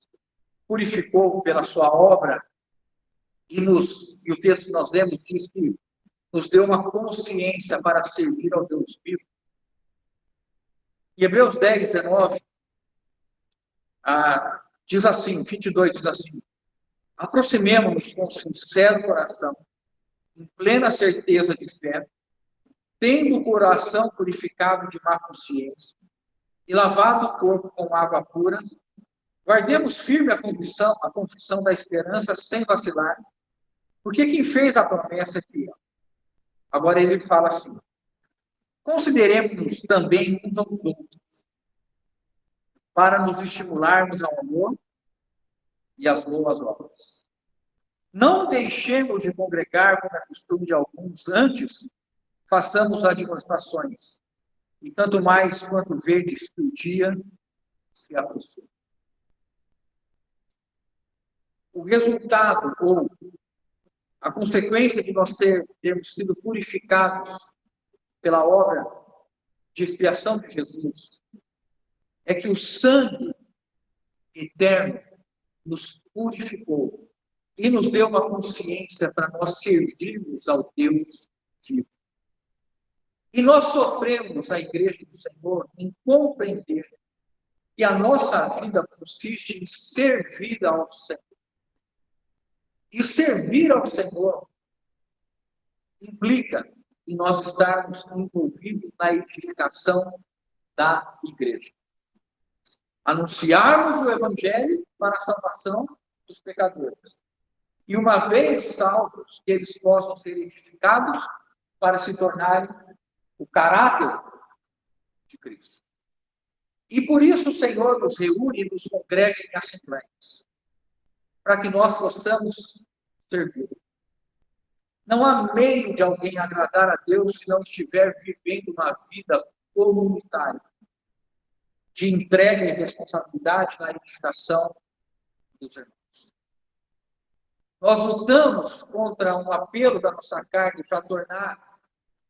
[SPEAKER 1] purificou pela sua obra, e o texto que nós lemos diz que nos deu uma consciência para servir ao Deus vivo. Em Hebreus 10, 19, diz assim, 22 diz assim: aproximemo-nos com sincero coração, em plena certeza de fé, tendo o coração purificado de má consciência e lavado o corpo com água pura, guardemos firme a confissão da esperança sem vacilar, porque quem fez a promessa é fiel. Agora ele fala assim: consideremos-nos também uns aos outros, para nos estimularmos ao amor e às boas obras. Não deixemos de congregar como é costume de alguns, antes façamos admoestações, e tanto mais quanto vedes que o dia se aproxima. O resultado, ou a consequência de nós termos sido purificados pela obra de expiação de Jesus, é que o sangue eterno nos purificou e nos deu uma consciência para nós servirmos ao Deus vivo. E nós sofremos, a igreja do Senhor, em compreender que a nossa vida consiste em servir ao Senhor. E servir ao Senhor implica em nós estarmos envolvidos na edificação da igreja. Anunciarmos o Evangelho para a salvação dos pecadores. E uma vez salvos, que eles possam ser edificados para se tornarem o caráter de Cristo. E por isso o Senhor nos reúne e nos congrega em assembleias, para que nós possamos servir. Não há meio de alguém agradar a Deus se não estiver vivendo uma vida comunitária, de entrega e responsabilidade na edificação dos irmãos. Nós lutamos contra um apelo da nossa carne para tornar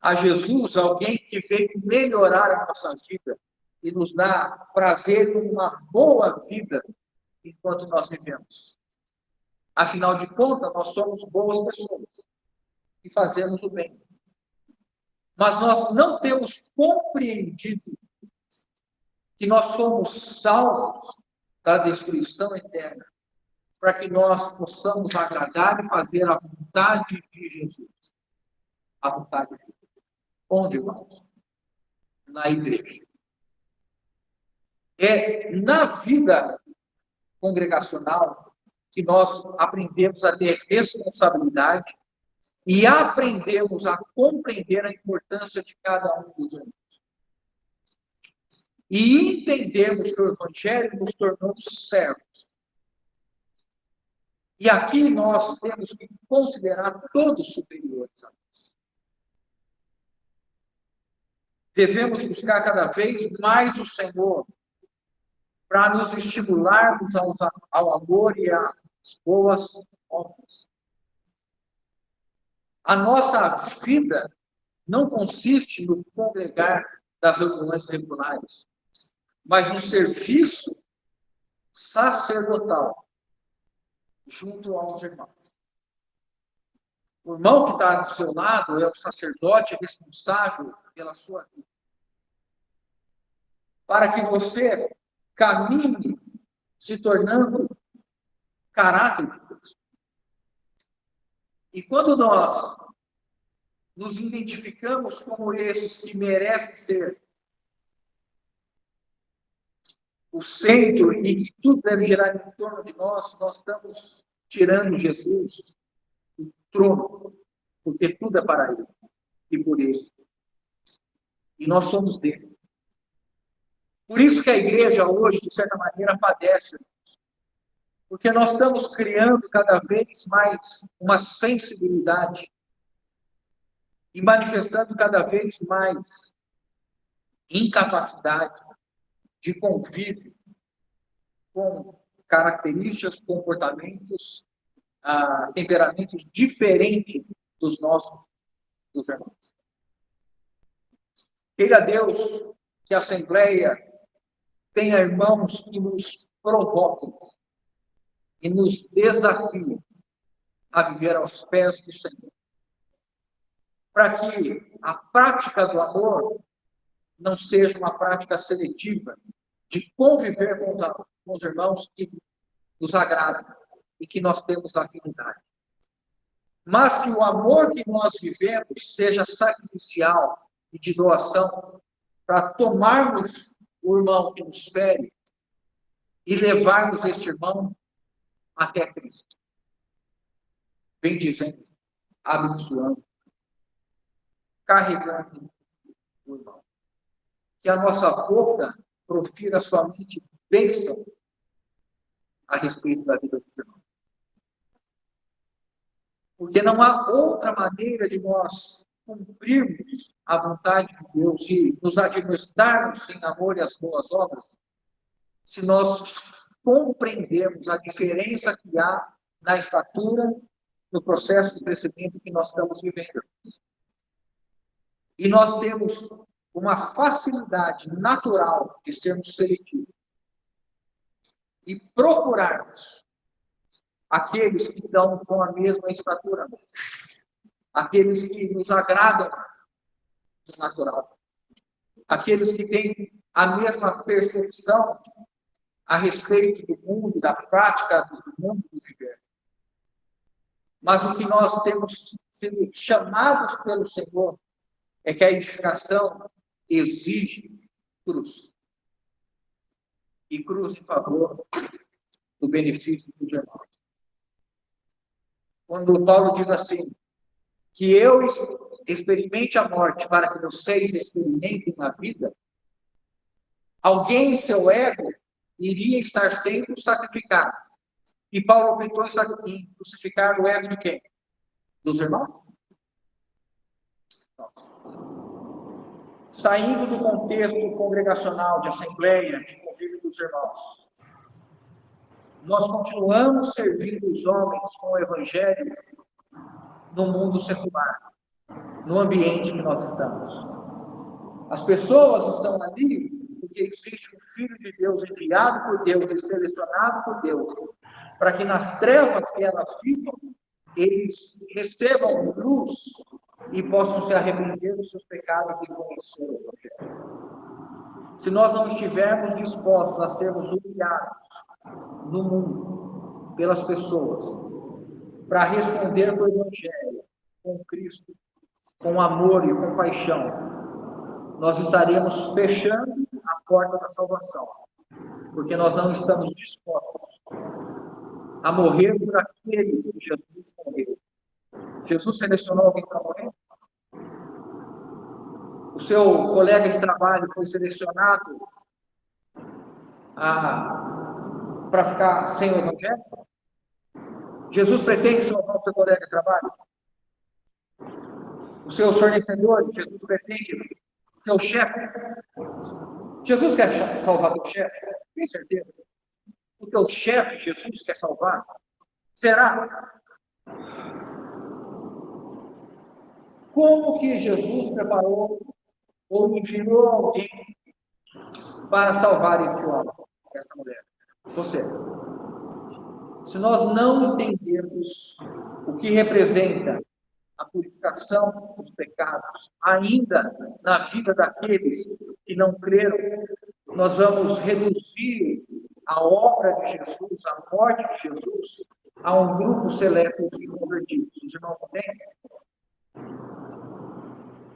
[SPEAKER 1] a Jesus alguém que veio melhorar a nossa vida e nos dar prazer em uma boa vida enquanto nós vivemos. Afinal de contas, nós somos boas pessoas e fazemos o bem. Mas nós não temos compreendido que nós somos salvos da destruição eterna, para que nós possamos agradar e fazer a vontade de Jesus. A vontade de Jesus. Onde, irmãos? Na igreja. É na vida congregacional que nós aprendemos a ter responsabilidade e aprendemos a compreender a importância de cada um dos irmãos. E entendemos que o Evangelho nos tornou servos. E aqui nós temos que considerar todos superiores a nós. Devemos buscar cada vez mais o Senhor para nos estimularmos ao amor e às boas obras. A nossa vida não consiste no congregar das reuniões regulares, mas no serviço sacerdotal junto aos irmãos. O irmão que está do seu lado é o sacerdote responsável pela sua vida. Para que você caminhe se tornando caráter de Deus. E quando nós nos identificamos como esses que merecem ser o centro e que tudo deve girar em torno de nós, nós estamos tirando Jesus do trono, porque tudo é para Ele e por isso. E nós somos dele. Por isso que a igreja hoje, de certa maneira, padece. Porque nós estamos criando cada vez mais uma sensibilidade e manifestando cada vez mais incapacidade de convívio com características, comportamentos, temperamentos diferentes dos nossos irmãos. Queira Deus que a Assembleia tenha irmãos que nos provoquem e nos desafiem a viver aos pés do Senhor. Para que a prática do amor não seja uma prática seletiva de conviver com os irmãos que nos agradam e que nós temos afinidade. Mas que o amor que nós vivemos seja sacrificial e de doação para tomarmos o irmão que nos fere e levarmos este irmão até Cristo. Bendizendo, abençoando, carregando o irmão. Que a nossa boca profira somente bênção a respeito da vida do irmão. Porque não há outra maneira de nós cumprirmos a vontade de Deus e nos admoestarmos em amor e as boas obras, se nós compreendermos a diferença que há na estatura, no processo de crescimento que nós estamos vivendo. E nós temos uma facilidade natural de sermos seletivos e procurarmos aqueles que estão com a mesma estatura, aqueles que nos agradam do natural, aqueles que têm a mesma percepção a respeito do mundo, da prática do mundo do viver. Mas o que nós temos sido chamados pelo Senhor é que a edificação exige cruz. e cruz em favor do benefício dos irmãos. Quando Paulo diz assim, que eu experimente a morte para que vocês experimentem a vida, alguém em seu ego iria estar sendo sacrificado. E Paulo optou em crucificar o ego de quem? Dos irmãos? Saindo do contexto congregacional, de assembleia, de convívio dos irmãos, nós continuamos servindo os homens com o evangelho no mundo secular, no ambiente que nós estamos. As pessoas estão ali porque existe um Filho de Deus enviado por Deus e selecionado por Deus, para que nas trevas que elas ficam, eles recebam luz e possam se arrepender dos seus pecados e conhecer o Evangelho. Se nós não estivermos dispostos a sermos humilhados no mundo, pelas pessoas, para responder para o Evangelho com Cristo, com amor e com paixão, nós estaremos fechando a porta da salvação, porque nós não estamos dispostos a morrer por aqueles que Jesus morreu. Jesus selecionou alguém para morrer? O seu colega de trabalho foi selecionado para ficar sem o Evangelho? Jesus pretende salvar o seu colega de trabalho? O seu fornecedor, Jesus pretende? Seu chefe? Jesus quer salvar teu chefe? Tem certeza? O teu chefe, Jesus quer salvar? Será? Como que Jesus preparou ou enviou alguém para salvar este homem, essa mulher? Você. Se nós não entendermos o que representa a purificação dos pecados, ainda na vida daqueles que não creram, nós vamos reduzir a obra de Jesus, a morte de Jesus, a um grupo seleto de convertidos. Os irmãos entendem?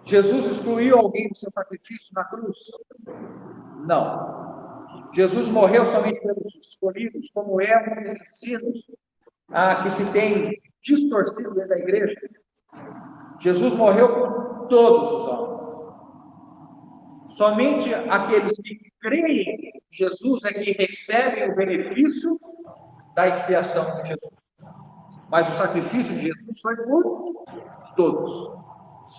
[SPEAKER 1] Jesus excluiu alguém do seu sacrifício na cruz? Não. Jesus morreu somente pelos escolhidos, como é um dos ensinos que se tem distorcido dentro da igreja. Jesus morreu por todos os homens. Somente aqueles que creem em Jesus é que recebem o benefício da expiação de Jesus. Mas o sacrifício de Jesus foi por todos,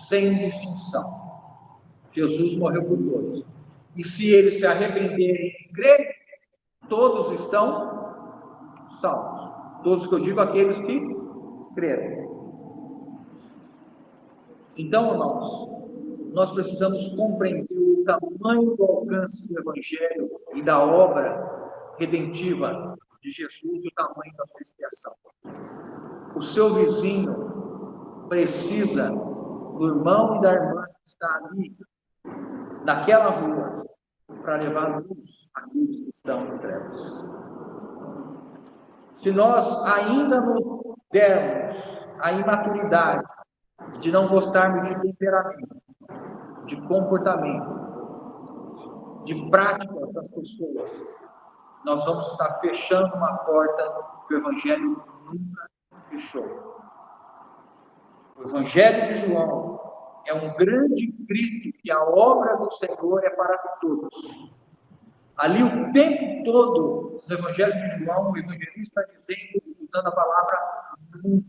[SPEAKER 1] sem distinção. Jesus morreu por todos. E se eles se arrependerem e crerem, todos estão salvos. Todos que eu digo, aqueles que creram. Então, irmãos, nós precisamos compreender o tamanho do alcance do Evangelho e da obra redentiva de Jesus e o tamanho da sua expiação. O seu vizinho precisa do irmão e da irmã que está ali, naquela rua, para levar luz àqueles que estão em trevas. Se nós ainda nos dermos a imaturidade de não gostarmos de temperamento, de comportamento, de práticas das pessoas, nós vamos estar fechando uma porta que o Evangelho nunca fechou. O Evangelho de João é um grande grito que a obra do Senhor é para todos. Ali o tempo todo, no Evangelho de João, o evangelista está dizendo, usando a palavra muito.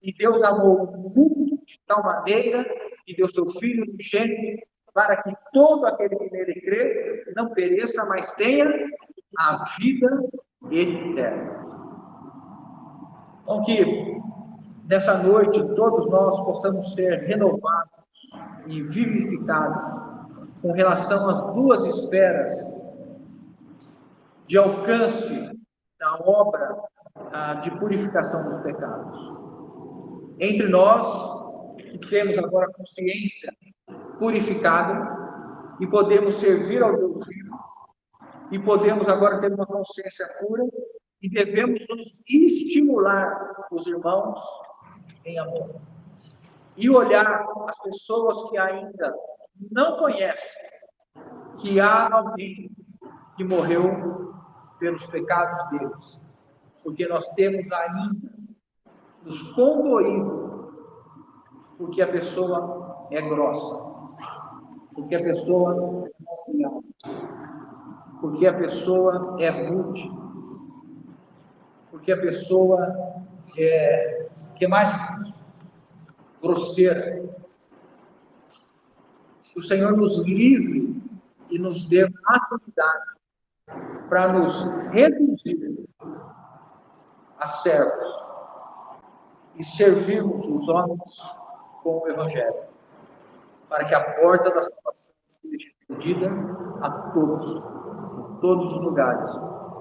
[SPEAKER 1] E Deus amou o mundo de tal maneira que deu seu Filho unigênito para que todo aquele que nele crê não pereça, mas tenha a vida eterna. Então que nessa noite todos nós possamos ser renovados e vivificados com relação às duas esferas de alcance da obra de purificação dos pecados. Entre nós, que temos agora consciência purificada e podemos servir ao Deus vivo, e podemos agora ter uma consciência pura e devemos nos estimular os irmãos em amor. E olhar as pessoas que ainda não conhecem que há alguém que morreu pelos pecados deles, porque nós temos ainda nos condoído, porque a pessoa é grossa, porque a pessoa é confiável, porque a pessoa é rude, porque a pessoa que é mais grosseira. Que o Senhor nos livre e nos dê maturidade para nos reduzir a servos e servirmos os homens com o Evangelho, para que a porta da salvação seja estendida a todos, em todos os lugares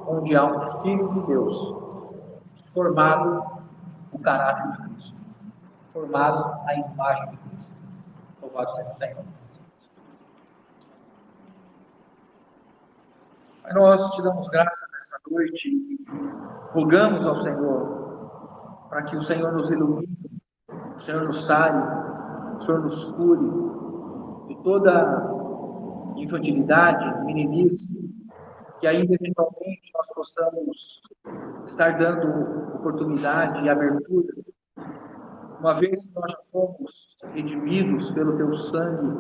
[SPEAKER 1] onde há um Filho de Deus, formado no caráter de Cristo, formado à imagem de Cristo. Louvado seja o Senhor. Mas nós te damos graça nessa noite e rogamos ao Senhor para que o Senhor nos ilumine, o Senhor nos sare, o Senhor nos cure de toda infantilidade, meninice, que ainda eventualmente nós possamos estar dando oportunidade e abertura, uma vez que nós já fomos redimidos pelo teu sangue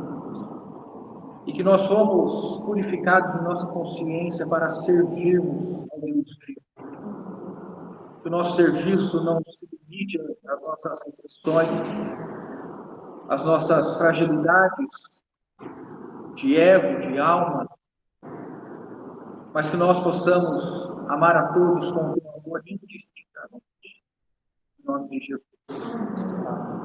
[SPEAKER 1] e que nós somos purificados em nossa consciência para servirmos ao Deus Cristo. Que o nosso serviço não se limite às nossas exceções, às nossas fragilidades de ego, de alma, mas que nós possamos amar a todos com um amor indistinto. Em nome de Jesus. Amém.